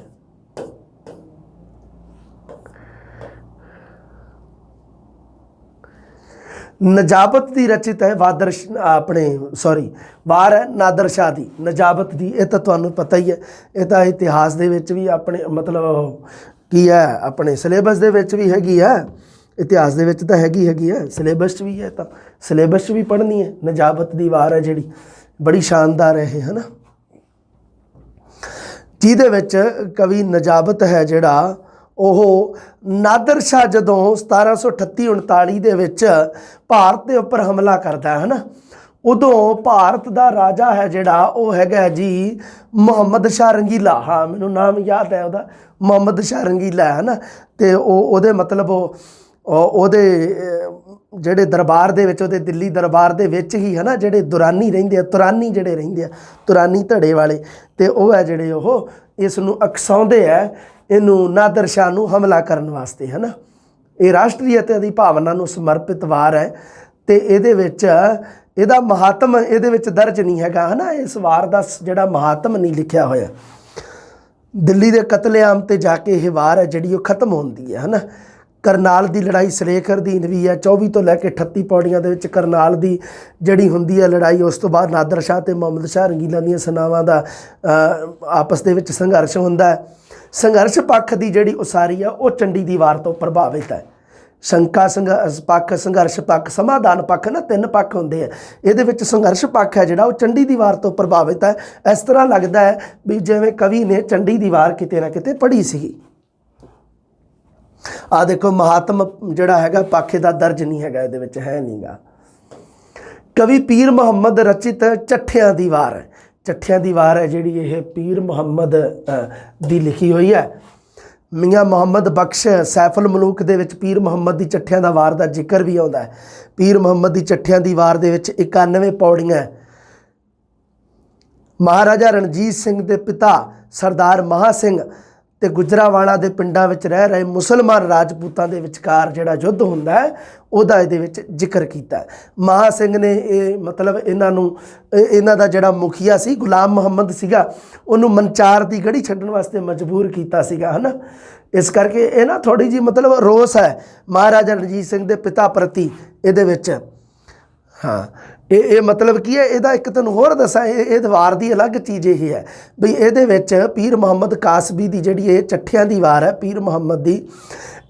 ਨਜਾਬਤ ਦੀ ਰਚਿਤ ਹੈ ਵਾਰ ਹੈ ਨਾਦਰ ਸ਼ਾਹ ਦੀ ਨਜਾਬਤ ਦੀ। ਇਹ ਤਾਂ ਤੁਹਾਨੂੰ ਪਤਾ ਹੀ ਹੈ, ਇਹ ਤਾਂ ਇਤਿਹਾਸ ਦੇ ਵਿੱਚ ਵੀ ਆਪਣੇ ਮਤਲਬ ਕੀ ਹੈ, ਆਪਣੇ ਸਿਲੇਬਸ ਦੇ ਵਿੱਚ ਵੀ ਹੈਗੀ ਹੈ, ਇਤਿਹਾਸ ਦੇ ਵਿੱਚ ਤਾਂ ਹੈਗੀ ਹੈ, ਸਿਲੇਬਸ 'ਚ ਵੀ ਹੈ, ਤਾਂ ਸਿਲੇਬਸ 'ਚ ਵੀ ਪੜ੍ਹਨੀ ਹੈ। ਨਜਾਬਤ ਦੀ ਵਾਰ ਹੈ ਜਿਹੜੀ ਬੜੀ ਸ਼ਾਨਦਾਰ ਹੈ ਇਹ, ਹੈ ਨਾ, ਜਿਹਦੇ ਵਿੱਚ ਕਵੀ ਨਜਾਬਤ ਹੈ ਜਿਹੜਾ ਉਹ ਨਾਦਰ ਸ਼ਾਹ ਜਦੋਂ 1738-39 ਦੇ ਵਿੱਚ ਭਾਰਤ ਦੇ ਉੱਪਰ ਹਮਲਾ ਕਰਦਾ ਹੈ ਨਾ, ਉਦੋਂ ਭਾਰਤ ਦਾ ਰਾਜਾ ਹੈ ਜਿਹੜਾ ਉਹ ਹੈਗਾ ਜੀ ਮੁਹੰਮਦ ਸ਼ਾਹ ਰੰਗੀਲਾ। ਹਾਂ ਮੈਨੂੰ ਨਾਮ ਯਾਦ ਹੈ ਉਹਦਾ, ਮੁਹੰਮਦ ਸ਼ਾਹ ਰੰਗੀਲਾ ਹੈ ਨਾ। ਅਤੇ ਉਹਦੇ ਮਤਲਬ ਉਹਦੇ ਜਿਹੜੇ ਦਰਬਾਰ ਦੇ ਵਿੱਚ, ਉਹਦੇ ਦਿੱਲੀ ਦਰਬਾਰ ਦੇ ਵਿੱਚ ਹੀ ਹੈ ਨਾ, ਜਿਹੜੇ ਤੁਰਾਨੀ ਰਹਿੰਦੇ ਆ, ਤੁਰਾਨੀ ਧੜੇ ਵਾਲੇ, ਅਤੇ ਉਹ ਹੈ ਜਿਹੜੇ ਉਹ ਇਸ ਨੂੰ ਉਕਸਾਉਂਦੇ ਹੈ ਇਹਨੂੰ ਨਾਦਰ ਸ਼ਾਹ ਨੂੰ ਹਮਲਾ ਕਰਨ ਵਾਸਤੇ, ਹੈ ਨਾ। ਇਹ ਰਾਸ਼ਟਰੀਅਤਾ ਦੀ ਭਾਵਨਾ ਨੂੰ ਸਮਰਪਿਤ ਵਾਰ ਹੈ ਅਤੇ ਇਹਦੇ ਵਿੱਚ ਇਹਦਾ ਮਹਾਤਮ ਇਹਦੇ ਵਿੱਚ ਦਰਜ ਨਹੀਂ ਹੈਗਾ, ਹੈ ਨਾ। ਇਸ ਵਾਰ ਦਾ ਜਿਹੜਾ ਮਹਾਤਮ ਨਹੀਂ ਲਿਖਿਆ ਹੋਇਆ। ਦਿੱਲੀ ਦੇ ਕਤਲੇਆਮ 'ਤੇ ਜਾ ਕੇ ਇਹ ਵਾਰ ਹੈ ਜਿਹੜੀ ਉਹ ਖਤਮ ਹੁੰਦੀ ਹੈ ਨਾ। ਕਰਨਾਲ ਦੀ ਲੜਾਈ ਸਲੇਖ ਅਧੀਨ ਵੀ ਹੈ, 24 ਤੋਂ ਲੈ ਕੇ 38 ਪੌੜੀਆਂ ਦੇ ਵਿੱਚ ਕਰਨਾਲ ਦੀ ਜਿਹੜੀ ਹੁੰਦੀ ਹੈ ਲੜਾਈ। ਉਸ ਤੋਂ ਬਾਅਦ ਨਾਦਰ ਸ਼ਾਹ ਅਤੇ ਮੁਹੰਮਦ ਸ਼ਾਹ ਰੰਗੀਲਾ ਦੀਆਂ ਸੈਨਾਵਾਂ ਦਾ ਆਪਸ ਦੇ ਵਿੱਚ ਸੰਘਰਸ਼ ਹੁੰਦਾ ਹੈ। ਸੰਘਰਸ਼ ਪੱਖ ਦੀ ਜਿਹੜੀ ਉਸਾਰੀ ਆ ਉਹ ਚੰਡੀ ਦੀ ਵਾਰ ਤੋਂ ਪ੍ਰਭਾਵਿਤ ਹੈ। ਸੰਘਰਸ਼ ਪੱਖ, ਸਮਾਧਾਨ ਪੱਖ ਨਾ, 3 ਪੱਖ ਹੁੰਦੇ ਆ। ਇਹਦੇ ਵਿੱਚ ਸੰਘਰਸ਼ ਪੱਖ ਹੈ ਜਿਹੜਾ ਉਹ ਚੰਡੀ ਦੀ ਵਾਰ ਤੋਂ ਪ੍ਰਭਾਵਿਤ ਹੈ। ਇਸ ਤਰ੍ਹਾਂ ਲੱਗਦਾ ਹੈ ਵੀ ਜਿਵੇਂ ਕਵੀ ਨੇ ਚੰਡੀ ਦੀ ਵਾਰ ਕਿਤੇ ਨਾ ਕਿਤੇ ਪੜ੍ਹੀ ਸੀਗੀ। ਆਹ ਦੇਖੋ ਮਹਾਤਮ ਜਿਹੜਾ ਹੈਗਾ ਪੱਖ ਦਾ ਦਰਜ ਨਹੀਂ ਹੈਗਾ, ਇਹਦੇ ਵਿੱਚ ਹੈ ਨਹੀਂਗਾ। ਕਵੀ ਪੀਰ ਮੁਹੰਮਦ ਰਚਿਤ ਚੱਠਿਆਂ ਦੀ ਵਾਰ ਹੈ। ਚੱਠਿਆਂ ਦੀ ਵਾਰ ਹੈ ਜਿਹੜੀ ਇਹ ਪੀਰ ਮੁਹੰਮਦ ਦੀ ਲਿਖੀ ਹੋਈ ਹੈ। ਮੀਆਂ ਮੁਹੰਮਦ ਬਖਸ਼ ਸੈਫੁਲ ਮਲੂਕ ਦੇ ਵਿੱਚ ਪੀਰ ਮੁਹੰਮਦ ਦੀ ਚੱਠਿਆਂ ਦਾ ਵਾਰ ਦਾ ਜ਼ਿਕਰ ਵੀ ਆਉਂਦਾ ਹੈ। ਪੀਰ ਮੁਹੰਮਦ ਦੀ ਚੱਠਿਆਂ ਦੀ ਵਾਰ ਦੇ ਵਿੱਚ 91 ਪੌੜੀਆਂ। ਮਹਾਰਾਜਾ ਰਣਜੀਤ ਸਿੰਘ ਦੇ ਪਿਤਾ ਸਰਦਾਰ ਮਹਾਂ ਸਿੰਘ ਤੇ ਗੁਜਰਾਂਵਾਲਾ ਦੇ ਪਿੰਡਾਂ ਵਿੱਚ ਰਹਿ ਰਹੇ ਮੁਸਲਮਾਨ ਰਾਜਪੂਤਾਂ ਦੇ ਵਿਚਕਾਰ ਜਿਹੜਾ ਯੁੱਧ ਹੁੰਦਾ ਹੈ ਉਹਦਾ ਇਹਦੇ ਵਿੱਚ ਜ਼ਿਕਰ ਕੀਤਾ। ਮਹਾਂ ਸਿੰਘ ਨੇ ਇਹ ਮਤਲਬ ਇਹਨਾਂ ਦਾ ਜਿਹੜਾ ਮੁਖੀਆ ਸੀ ਗੁਲਾਮ ਮੁਹੰਮਦ ਸੀਗਾ, ਉਹਨੂੰ ਮਨਚਾਰ ਦੀ ਗੜੀ ਛੱਡਣ ਵਾਸਤੇ ਮਜਬੂਰ ਕੀਤਾ ਸੀਗਾ, ਹੈ ਨਾ। ਇਸ ਕਰਕੇ ਇਹ ਨਾ ਥੋੜ੍ਹੀ ਜਿਹੀ ਮਤਲਬ ਰੋਸ ਹੈ ਮਹਾਰਾਜਾ ਰਣਜੀਤ ਸਿੰਘ ਦੇ ਪਿਤਾ ਪ੍ਰਤੀ ਇਹਦੇ ਵਿੱਚ। ਹਾਂ ਇਹ ਮਤਲਬ ਕੀ ਹੈ, ਇਹਦਾ ਇੱਕ ਤੁਹਾਨੂੰ ਹੋਰ ਦੱਸਾਂ, ਇਹ ਵਾਰ ਦੀ ਅਲੱਗ ਚੀਜ਼ ਇਹ ਹੈ ਬਈ ਇਹਦੇ ਵਿੱਚ ਪੀਰ ਮੁਹੰਮਦ ਕਾਸਬੀ ਦੀ ਜਿਹੜੀ ਇਹ ਚੱਠਿਆਂ ਦੀ ਵਾਰ ਹੈ ਪੀਰ ਮੁਹੰਮਦ ਦੀ,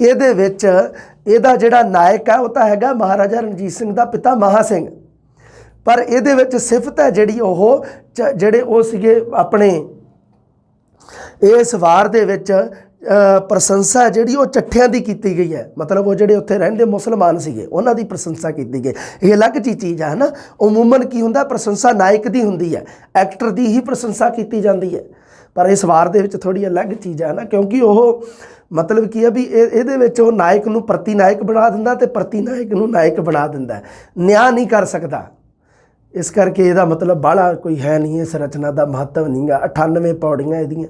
ਇਹਦੇ ਵਿੱਚ ਇਹਦਾ ਜਿਹੜਾ ਨਾਇਕ ਹੈ ਉਹ ਤਾਂ ਹੈਗਾ ਮਹਾਰਾਜਾ ਰਣਜੀਤ ਸਿੰਘ ਦਾ ਪਿਤਾ ਮਹਾਂ ਸਿੰਘ। ਪਰ ਇਹਦੇ ਵਿੱਚ ਸਿਫਤ ਹੈ ਜਿਹੜੀ ਉਹ ਜਿਹੜੇ ਉਹ ਸੀਗੇ ਆਪਣੇ ਇਸ ਵਾਰ ਦੇ ਵਿੱਚ ਪ੍ਰਸ਼ੰਸਾ ਜਿਹੜੀ ਉਹ ਚੱਠਿਆਂ ਦੀ ਕੀਤੀ ਗਈ ਹੈ। ਮਤਲਬ ਉਹ ਜਿਹੜੇ ਉੱਥੇ ਰਹਿੰਦੇ ਮੁਸਲਮਾਨ ਸੀਗੇ ਉਹਨਾਂ ਦੀ ਪ੍ਰਸ਼ੰਸਾ ਕੀਤੀ ਗਈ। ਇਹ ਅਲੱਗ ਚੀਜ਼ ਹੈ ਨਾ। ਉਮੂਮਨ ਕੀ ਹੁੰਦਾ, ਪ੍ਰਸ਼ੰਸਾ ਨਾਇਕ ਦੀ ਹੁੰਦੀ ਹੈ, ਐਕਟਰ ਦੀ ਹੀ ਪ੍ਰਸ਼ੰਸਾ ਕੀਤੀ ਜਾਂਦੀ ਹੈ। ਪਰ ਇਸ ਵਾਰ ਦੇ ਵਿੱਚ ਥੋੜ੍ਹੀ ਅਲੱਗ ਚੀਜ਼ ਹੈ ਨਾ, ਕਿਉਂਕਿ ਉਹ ਮਤਲਬ ਕੀ ਹੈ ਵੀ ਇਹਦੇ ਵਿੱਚ ਉਹ ਨਾਇਕ ਨੂੰ ਪ੍ਰਤੀ ਨਾਇਕ ਬਣਾ ਦਿੰਦਾ ਅਤੇ ਪ੍ਰਤੀ ਨਾਇਕ ਨੂੰ ਨਾਇਕ ਬਣਾ ਦਿੰਦਾ, ਨਿਆਂ ਨਹੀਂ ਕਰ ਸਕਦਾ। ਇਸ ਕਰਕੇ ਇਹਦਾ ਮਤਲਬ ਬਾਹਲਾ ਕੋਈ ਹੈ ਨਹੀਂ, ਇਸ ਰਚਨਾ ਦਾ ਮਹੱਤਵ ਨਹੀਂ ਗਾ। 98 ਪੌੜੀਆਂ ਇਹਦੀਆਂ।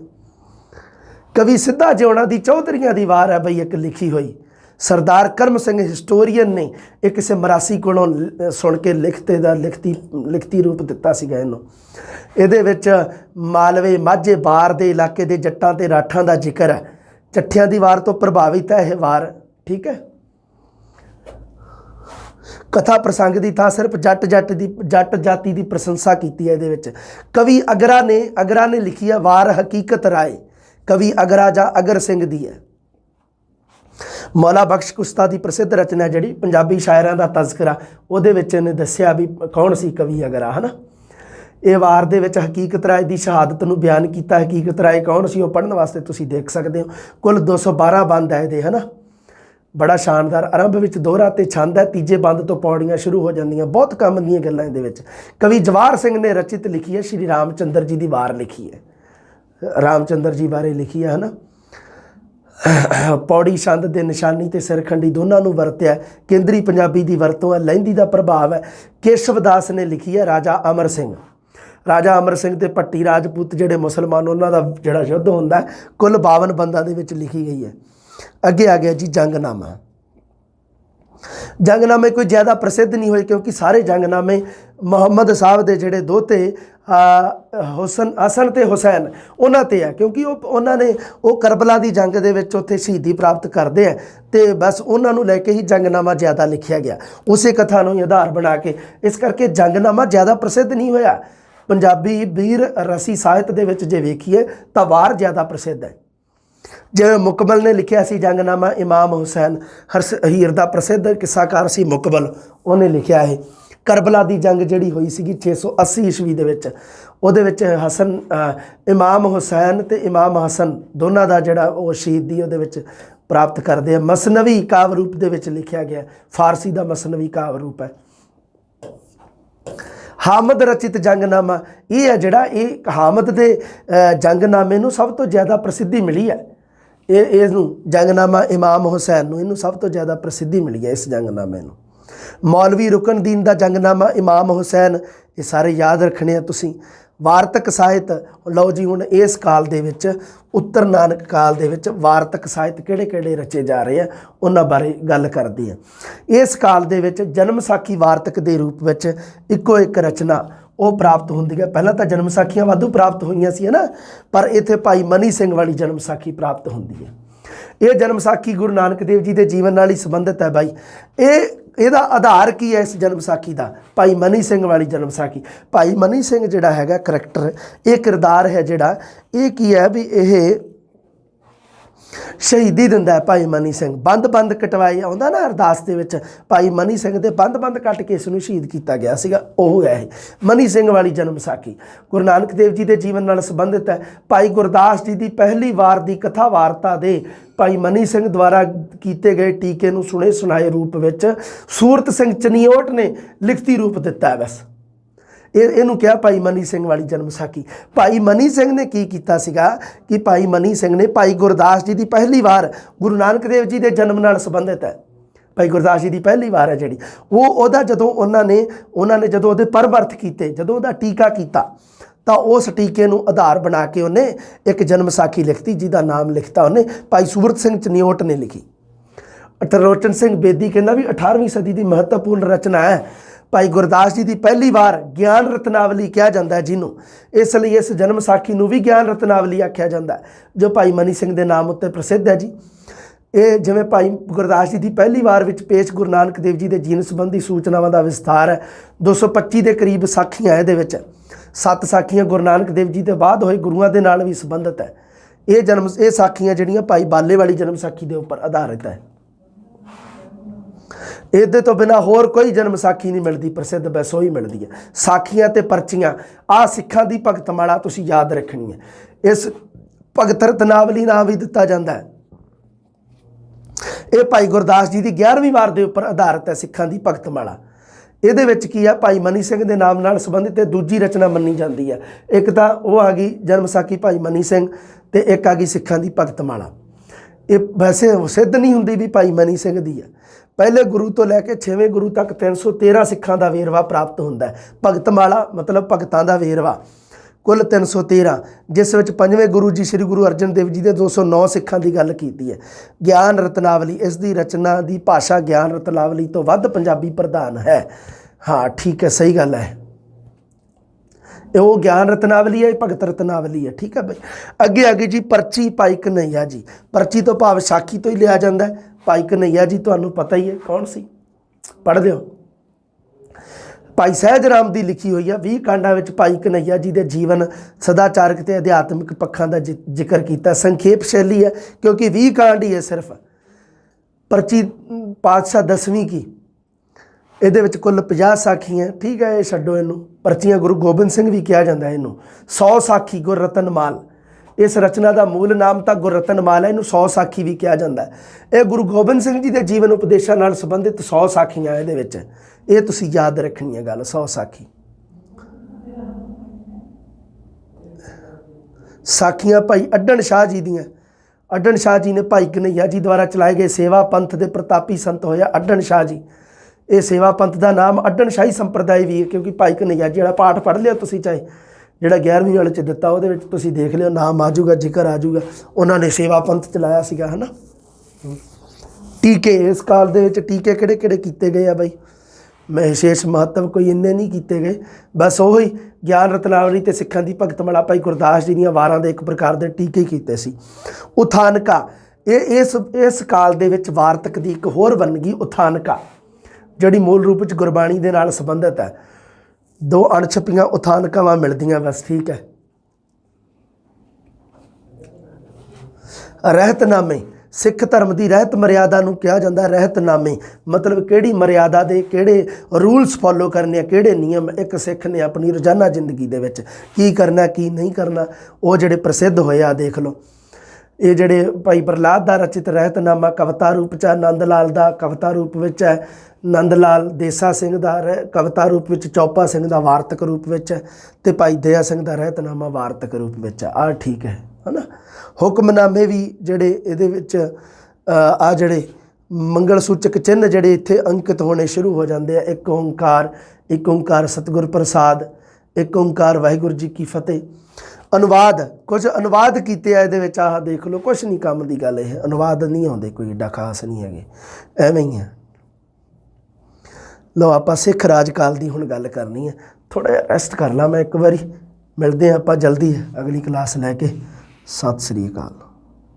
ਕਵੀ ਸਿੱਧਾ ਜਿਉਣਾ ਦੀ ਚੌਧਰੀਆਂ ਦੀ ਵਾਰ ਹੈ ਬਈ ਇੱਕ ਲਿਖੀ ਹੋਈ। सरदार करम सिंह हिस्टोरीਅਨ ने ਇਹ ਕਿਸੇ ਮਰਾਸੀ ਕੋਲੋਂ ਸੁਣ ਕੇ ਲਿਖਤੀ ਰੂਪ ਦਿੱਤਾ ਸੀਗਾ ਇਹਨੂੰ। ਇਹਦੇ ਵਿੱਚ ਮਾਲਵੇ ਮਾਝੇ ਬਾਰ ਦੇ ਇਲਾਕੇ ਦੇ ਜੱਟਾਂ ਤੇ ਰਾਠਾਂ ਦਾ ਜ਼ਿਕਰ ਹੈ। ਚੱਠਿਆਂ ਦੀ ਵਾਰ ਤੋਂ ਪ੍ਰਭਾਵਿਤ ਹੈ ਇਹ ਵਾਰ, ਠੀਕ ਹੈ। कथा प्रसंग की थां सिर्फ जट जाति की प्रशंसा की है। ये कवि अगरा ने लिखी है वार हकीकत राय। कवि अगरा जा अगर सिंह दी है। मौला बख्श कुश्ता की प्रसिद्ध रचना जी पंजाबी शायरां का तज़किरा उहदे विच इहने दस्सिया भी कौन सी कवि अगरा है ना। ये वार दे विच हकीकत राय की शहादत नूं बयान किया। हकीकत राय कौन सी वो पढ़ने वास्ते तुसीं देख सकते हो। कुल 212 बंद है ये है ना। बड़ा शानदार आरंभ में दोहरा तो छंद है, तीजे बंद तो पौड़ियाँ शुरू हो जांदियां। बहुत काम दी गल्लां इहदे विच। कवि जवाहर सिंह ने रचित लिखी है। श्री रामचंद्र जी की वार लिखी है, रामचंद्र जी बारे लिखी है ना। पौड़ी छंद दे निशानी ते सिरखंडी दोनों नूं वरत्या। केंद्री पंजाबी की वरतों है, लਹਿੰਦੀ का प्रभाव है। केशव दास ने लिखी है राजा अमर सिंह। राजा अमर सिंह ते भट्टी राजपूत जिहड़े मुसलमान उन्हां दा जिहड़ा युद्ध हुंदा है, कुल 52 बंदां दे विच लिखी गई है। अगे आ गया जी जंगनामा। जंगनामे कोई ज़्यादा प्रसिद्ध नहीं हुए क्योंकि सारे जंगनामे मुहम्मद साहब के जोड़े दोते हसन ते हुसैन उन्हां ते है। क्योंकि उन्होंने वो करबला की जंग के उत्थे शहीदी प्राप्त करते हैं तो बस उन्होंने लैके ही जंगनामा ज़्यादा लिखा गया, उस कथा को आधार बना के। इस करके जंगनामा ज़्यादा प्रसिद्ध नहीं होया। पंजाबी वीर रसी साहित्य के विच जे वेखीए तो वार ज़्यादा प्रसिद्ध है। जिवें मुकबल ने लिखिया सी जंगनामा, इमाम हुसैन हीर का प्रसिद्ध किस्साकार सी मुकबल, उन्हें लिखिया है। करबला की जंग जिहड़ी हुई सी 680 ईस्वी दे विच, उहदे विच हसन इमाम हुसैन ते इमाम हसन दोनों का जिहड़ा वो शहीदी उहदे विच प्राप्त करते हैं। मसनवी काव्य रूप दे विच लिखिया गया, फारसी का मसनवी काव्य रूप है। हामद रचित जंगनामा ये है जिहड़ा ये हामद के जंगनामे नूं सब तो ज़्यादा प्रसिद्धि मिली है। इहनूं जंगनामा इमाम हुसैन नूं इहनूं सब तो ज़्यादा प्रसिद्धि मिली है इस जंगनामे नूं। मौलवी रुकनदीन का जंगनामा इमाम हुसैन, ये सारे याद रखने हैं तुसीं। वार्तक साहित्य लो जी हुण इस काल दे विच उत्तर नानक काल दे विच वार्तक साहित्य किहड़े-किहड़े रचे जा रहे हैं उन्हां बारे गल करदे हैं। इस काल दे विच जन्म साखी वार्तक के रूप विच इक्को एक रचना वो प्राप्त होंदी है। पहला तो जन्म साखियां वाधू प्राप्त हुई सी है ना, पर इत्थे भाई मनी सिंह वाली जन्म साखी प्राप्त होंदी है। ये जन्म साखी गुरु नानक देव जी के जीवन नाल ही संबंधित है। भाई ਇਹਦਾ आधार की है इस जन्म साखी का? भाई मनी सिंह वाली जन्म साखी। भाई मनी सिंह जिहड़ा हैगा करैक्टर, ये किरदार है जिहड़ा ये की है भी ये शहीदी दिंदा है। भाई मनी सिंह बंद कटवाए आउंदा ना अरदास दे विच, भाई मनी सिंह दे बंद कट के इसनूं शहीद किया गया सीगा, ओह है मनी सिंह वाली जन्म साखी। गुरु नानक देव जी के जीवन नाल संबंधित है। भाई गुरदास जी की पहली वार की कथा वार्ता दे भाई मनी सिंह द्वारा किए गए टीके नूं सुने सुनाए रूप विच सूरत सिंह चनियोट ने लिखती रूप दिता है। बस इहनूं कहा भाई मनी सिंह वाली जन्म साखी। भाई मनी सिंह ने की कीता सीगा कि भाई मनी सिंह ने भाई गुरदास जी की पहली वार गुरु नानक देव जी के जन्म नाल संबंधित है। भाई गुरदास जी की पहली वार है जी वो उहदा जदों उन्होंने जदों उहदे परमर्थ कीते, जदों उहदा टीका किया तो उस टीके नूं आधार बना के उन्हें एक जन्म साखी लिखती जिहदा नाम लिखता उन्हें भाई सूरत सिंह चनियोट ने लिखी। त्रिलोचन सिंह बेदी कहना भी 18वीं सदी की महत्वपूर्ण रचना है। भाई गुरदास जी की पहली वार ज्ञान रत्नावली कहा जाता है जिन्हों, इसलिए इस जन्म साखी नूं भी ज्ञान रत्नावली आख्या जाता है जो भाई मनी सिंह के नाम उत्ते प्रसिद्ध है जी। ये जिवें भाई गुरदास जी की पहली वार विच पेश गुरु नानक देव जी के जीवन संबंधी सूचनावां का विस्तार है। 225 के करीब साखियां इहदे विच, 7 साखियां गुरु नानक देव जी के बाद होए गुरुआं दे नाल भी संबंधित है। ये साखियां जिहड़ियां भाई बाले वाली जन्म साखी के उपर आधारित है। ਇਹਦੇ ਤੋਂ बिना होर कोई जन्म साखी नहीं मिलती प्रसिद्ध, बस वही मिलती है। साखियां ते परचियां आ सिखां दी भगतमाला तुसीं याद रखनी है। इस भगत रत्नावली नाम भी दिता जाता है। ये भाई गुरदास जी की 11वीं वार के उपर आधारित है सिखां दी भगतमाला। ਇਹਦੇ ਵਿੱਚ ਕੀ ਆ ਭਾਈ ਮਨੀ ਸਿੰਘ ਦੇ ਨਾਮ ਨਾਲ ਸੰਬੰਧਿਤ ਦੂਜੀ ਰਚਨਾ ਮੰਨੀ ਜਾਂਦੀ ਹੈ। ਇੱਕ ਤਾਂ ਉਹ ਆ ਗਈ ਜਨਮ ਸਾਖੀ ਭਾਈ ਮਨੀ ਸਿੰਘ ਤੇ ਇੱਕ ਆ ਗਈ ਸਿੱਖਾਂ ਦੀ ਭਗਤਮਾਲਾ। ਇਹ ਵੈਸੇ ਸਿੱਧ ਨਹੀਂ ਹੁੰਦੀ ਵੀ ਭਾਈ ਮਨੀ ਸਿੰਘ ਦੀ ਹੈ। ਪਹਿਲੇ ਗੁਰੂ ਤੋਂ ਲੈ ਕੇ 6ਵੇਂ ਗੁਰੂ ਤੱਕ 313 ਸਿੱਖਾਂ ਦਾ ਵੇਰਵਾ ਪ੍ਰਾਪਤ ਹੁੰਦਾ ਹੈ। ਭਗਤਮਾਲਾ ਮਤਲਬ ਭਗਤਾਂ ਦਾ ਵੇਰਵਾ। ਕੁੱਲ 313, ਜਿਸ ਵਿੱਚ ਪੰਜਵੇਂ ਗੁਰੂ ਜੀ ਸ੍ਰੀ ਗੁਰੂ ਅਰਜਨ ਦੇਵ ਜੀ ਦੇ 209 ਸਿੱਖਾਂ ਦੀ ਗੱਲ ਕੀਤੀ ਹੈ। ਗਿਆਨ ਰਤਨਾਵਲੀ, ਇਸ ਦੀ ਰਚਨਾ ਦੀ ਭਾਸ਼ਾ ਗਿਆਨ ਰਤਨਾਵਲੀ ਤੋਂ ਵੱਧ ਪੰਜਾਬੀ ਪ੍ਰਧਾਨ ਹੈ। ਹਾਂ ਠੀਕ ਹੈ, ਸਹੀ ਗੱਲ ਹੈ। ਇਹ ਉਹ ਗਿਆਨ ਰਤਨਾਵਲੀ ਹੈ, ਇਹ ਭਗਤ ਰਤਨਾਵਲੀ ਹੈ। ਠੀਕ ਹੈ ਬਈ। ਅੱਗੇ ਜੀ ਪਰਚੀ ਭਾਈ ਕਨ੍ਹਈਆ ਜੀ। ਪਰਚੀ ਤੋਂ ਭਾਵ ਸਾਖੀ ਤੋਂ ਹੀ ਲਿਆ ਜਾਂਦਾ ਹੈ। ਭਾਈ ਕਨ੍ਹਈਆ ਜੀ ਤੁਹਾਨੂੰ ਪਤਾ ਹੀ ਹੈ ਕੌਣ ਸੀ, ਪੜ੍ਹ ਲਿਓ। ਭਾਈ ਸਹਿਜ ਰਾਮ ਦੀ ਲਿਖੀ ਹੋਈ ਆ। 20 ਕਾਂਡਾਂ ਵਿੱਚ ਭਾਈ ਕਨ੍ਹਈਆ ਜੀ ਦੇ ਜੀਵਨ, ਸਦਾਚਾਰਕ ਤੇ ਅਧਿਆਤਮਿਕ ਪੱਖਾਂ ਦਾ ਜ਼ਿਕਰ ਕੀਤਾ। ਸੰਖੇਪ ਸ਼ੈਲੀ ਹੈ ਕਿਉਂਕਿ 20 ਕਾਂਡ ਹੀ ਹੈ ਸਿਰਫ। ਪਰਚੀ ਪਾਤਸ਼ਾਹ 10ਵੀਂ ਕੀ, ਇਹਦੇ ਵਿੱਚ ਕੁੱਲ 50 ਸਾਖੀਆਂ। ਠੀਕ ਹੈ, ਇਹ ਛੱਡੋ ਇਹਨੂੰ। ਪਰਚੀਆਂ ਗੁਰੂ ਗੋਬਿੰਦ ਸਿੰਘ ਵੀ ਕਿਹਾ ਜਾਂਦਾ ਇਹਨੂੰ। 100 ਸਾਖੀ ਗੁਰਰਤਨਮਾਲ, ਇਸ ਰਚਨਾ ਦਾ ਮੂਲ ਨਾਮ ਤਾਂ ਗੁਰਰਤਨਮਾਲ ਹੈ, ਇਹਨੂੰ 100 ਸਾਖੀ ਵੀ ਕਿਹਾ ਜਾਂਦਾ ਹੈ। ਇਹ ਗੁਰੂ ਗੋਬਿੰਦ ਸਿੰਘ ਜੀ ਦੇ ਜੀਵਨ ਉਪਦੇਸ਼ਾਂ ਨਾਲ ਸੰਬੰਧਿਤ 100 ਸਾਖੀਆਂ ਇਹਦੇ ਵਿੱਚ, ਇਹ ਤੁਸੀਂ ਯਾਦ ਰੱਖਣੀ ਹੈ ਗੱਲ। 100 ਸਾਖੀ। ਸਾਖੀਆਂ ਭਾਈ ਅੱਡਣ ਸ਼ਾਹ ਜੀ ਦੀਆਂ। ਅੱਡਣ ਸ਼ਾਹ ਜੀ ਨੇ ਭਾਈ ਕਨ੍ਹਈਆ ਜੀ ਦੁਆਰਾ ਚਲਾਏ ਗਏ ਸੇਵਾ ਪੰਥ ਦੇ ਪ੍ਰਤਾਪੀ ਸੰਤ ਹੋਇਆ ਅੱਡਣ ਸ਼ਾਹ ਜੀ। ਇਹ ਸੇਵਾ ਪੰਥ ਦਾ ਨਾਮ ਅੱਡਣ ਸ਼ਾਹੀ ਸੰਪਰਦਾਇ ਵੀ ਹੈ ਕਿਉਂਕਿ ਭਾਈ ਕਨ੍ਹਈਆ ਜੀ ਵਾਲਾ ਪਾਠ ਪੜ੍ਹ ਲਿਓ ਤੁਸੀਂ, ਚਾਹੇ ਜਿਹੜਾ 11ਵੀਂ ਵਾਲੇ 'ਚ ਦਿੱਤਾ ਉਹਦੇ ਵਿੱਚ ਤੁਸੀਂ ਦੇਖ ਲਿਓ, ਨਾਮ ਆ ਜਾਊਗਾ, ਜ਼ਿਕਰ ਆ ਜਾਊਗਾ। ਉਹਨਾਂ ਨੇ ਸੇਵਾ ਪੰਥ ਚਲਾਇਆ ਸੀਗਾ, ਹੈ ਨਾ। ਟੀਕੇ, ਇਸ ਕਾਲ ਦੇ ਵਿੱਚ ਟੀਕੇ ਕਿਹੜੇ ਕਿਹੜੇ ਕੀਤੇ ਗਏ ਆ ਬਾਈ? ਮੈਂ ਵਿਸ਼ੇਸ਼ ਮਹੱਤਵ ਕੋਈ ਇੰਨੇ ਨਹੀਂ ਕੀਤੇ ਗਏ, ਬਸ ਉਹੀ ਗਿਆਨ ਰਤਨਾਵਲੀ ਤੇ ਸਿੱਖਾਂ ਦੀ ਭਗਤਮਾਲਾ ਭਾਈ ਗੁਰਦਾਸ ਜੀ ਦੀਆਂ ਵਾਰਾਂ ਦੇ ਇੱਕ ਪ੍ਰਕਾਰ ਦੇ ਟੀਕੇ ਕੀਤੇ ਸੀ। ਉਥਾਨਕਾ, ਇਹ ਇਸ ਕਾਲ ਦੇ ਵਿੱਚ ਵਾਰਤਕ ਦੀ ਇੱਕ ਹੋਰ ਵੰਨਗੀ ਉਥਾਨਕਾ, ਜਿਹੜੀ ਮੂਲ ਰੂਪ ਵਿੱਚ ਗੁਰਬਾਣੀ ਦੇ ਨਾਲ ਸੰਬੰਧਿਤ ਹੈ। 2 ਅਣਛਪੀਆਂ ਉਥਾਨਕਾਵਾਂ ਮਿਲਦੀਆਂ ਬਸ। ਠੀਕ ਹੈ। ਰਹਿਤਨਾਮੇ, ਸਿੱਖ ਧਰਮ ਦੀ ਰਹਿਤ ਮਰਿਆਦਾ ਨੂੰ ਕਿਹਾ ਜਾਂਦਾ। ਰਹਿਤਨਾਮੇ ਮਤਲਬ ਕਿਹੜੀ ਮਰਿਆਦਾ ਦੇ ਕਿਹੜੇ ਰੂਲਸ ਫੋਲੋ ਕਰਨੇ ਆ, ਕਿਹੜੇ ਨਿਯਮ ਇੱਕ ਸਿੱਖ ਨੇ ਆਪਣੀ ਰੋਜ਼ਾਨਾ ਜ਼ਿੰਦਗੀ ਦੇ ਵਿੱਚ ਕੀ ਕਰਨਾ ਕੀ ਨਹੀਂ ਕਰਨਾ, ਉਹ ਜਿਹੜੇ ਪ੍ਰਸਿੱਧ ਹੋਏ ਆ ਦੇਖ ਲਓ। ਇਹ ਜਿਹੜੇ ਭਾਈ ਪ੍ਰਹਲਾਦ ਦਾ ਰਚਿਤ ਰਹਿਤਨਾਮਾ ਕਵਿਤਾ ਰੂਪ 'ਚ, ਆਨੰਦ ਲਾਲ ਦਾ ਕਵਿਤਾ ਰੂਪ ਵਿੱਚ ਹੈ, ਨੰਦ ਲਾਲ ਦੇਸਾ ਸਿੰਘ ਦਾ ਕਵਿਤਾ ਰੂਪ ਵਿੱਚ, ਚੌਪਾ ਸਿੰਘ ਦਾ ਵਾਰਤਕ ਰੂਪ ਵਿੱਚ, ਅਤੇ ਭਾਈ ਦਇਆ ਸਿੰਘ ਦਾ ਰਹਿਤਨਾਮਾ ਵਾਰਤਕ ਰੂਪ ਵਿੱਚ ਆ। ਆਹ ਠੀਕ ਹੈ ਨਾ। ਹੁਕਮਨਾਮੇ ਵੀ ਜਿਹੜੇ ਇਹਦੇ ਵਿੱਚ ਆ ਜਿਹੜੇ ਮੰਗਲ ਸੂਚਕ ਚਿੰਨ੍ਹ ਜਿਹੜੇ ਇੱਥੇ ਅੰਕਿਤ ਹੋਣੇ ਸ਼ੁਰੂ ਹੋ ਜਾਂਦੇ ਆ। ਇੱਕ ਓਂਕਾਰ ਸਤਿਗੁਰ ਪ੍ਰਸਾਦ, ਇੱਕ ਓਂਕਾਰ ਵਾਹਿਗੁਰੂ ਜੀ ਕੀ ਫਤਿਹ। ਅਨੁਵਾਦ, ਕੁਝ ਅਨੁਵਾਦ ਕੀਤੇ ਆ ਇਹਦੇ ਵਿੱਚ। ਆਹ ਦੇਖ ਲਓ, ਕੁਛ ਨਹੀਂ ਕੰਮ ਦੀ ਗੱਲ। ਇਹ ਅਨੁਵਾਦ ਨਹੀਂ ਆਉਂਦੇ, ਕੋਈ ਏਡਾ ਖਾਸ ਨਹੀਂ ਹੈਗੇ, ਐਵੇਂ ਹੀ ਆ। ਲਓ ਆਪਾਂ ਸਿੱਖ ਰਾਜ ਕਾਲ ਦੀ ਹੁਣ ਗੱਲ ਕਰਨੀ ਹੈ। ਥੋੜ੍ਹਾ ਜਿਹਾ ਰੈਸਟ ਕਰ ਲਾਂ ਮੈਂ ਇੱਕ ਵਾਰੀ। ਮਿਲਦੇ ਹਾਂ ਆਪਾਂ ਜਲਦੀ ਅਗਲੀ ਕਲਾਸ ਲੈ ਕੇ। ਸਤਿ ਸ੍ਰੀ ਅਕਾਲ।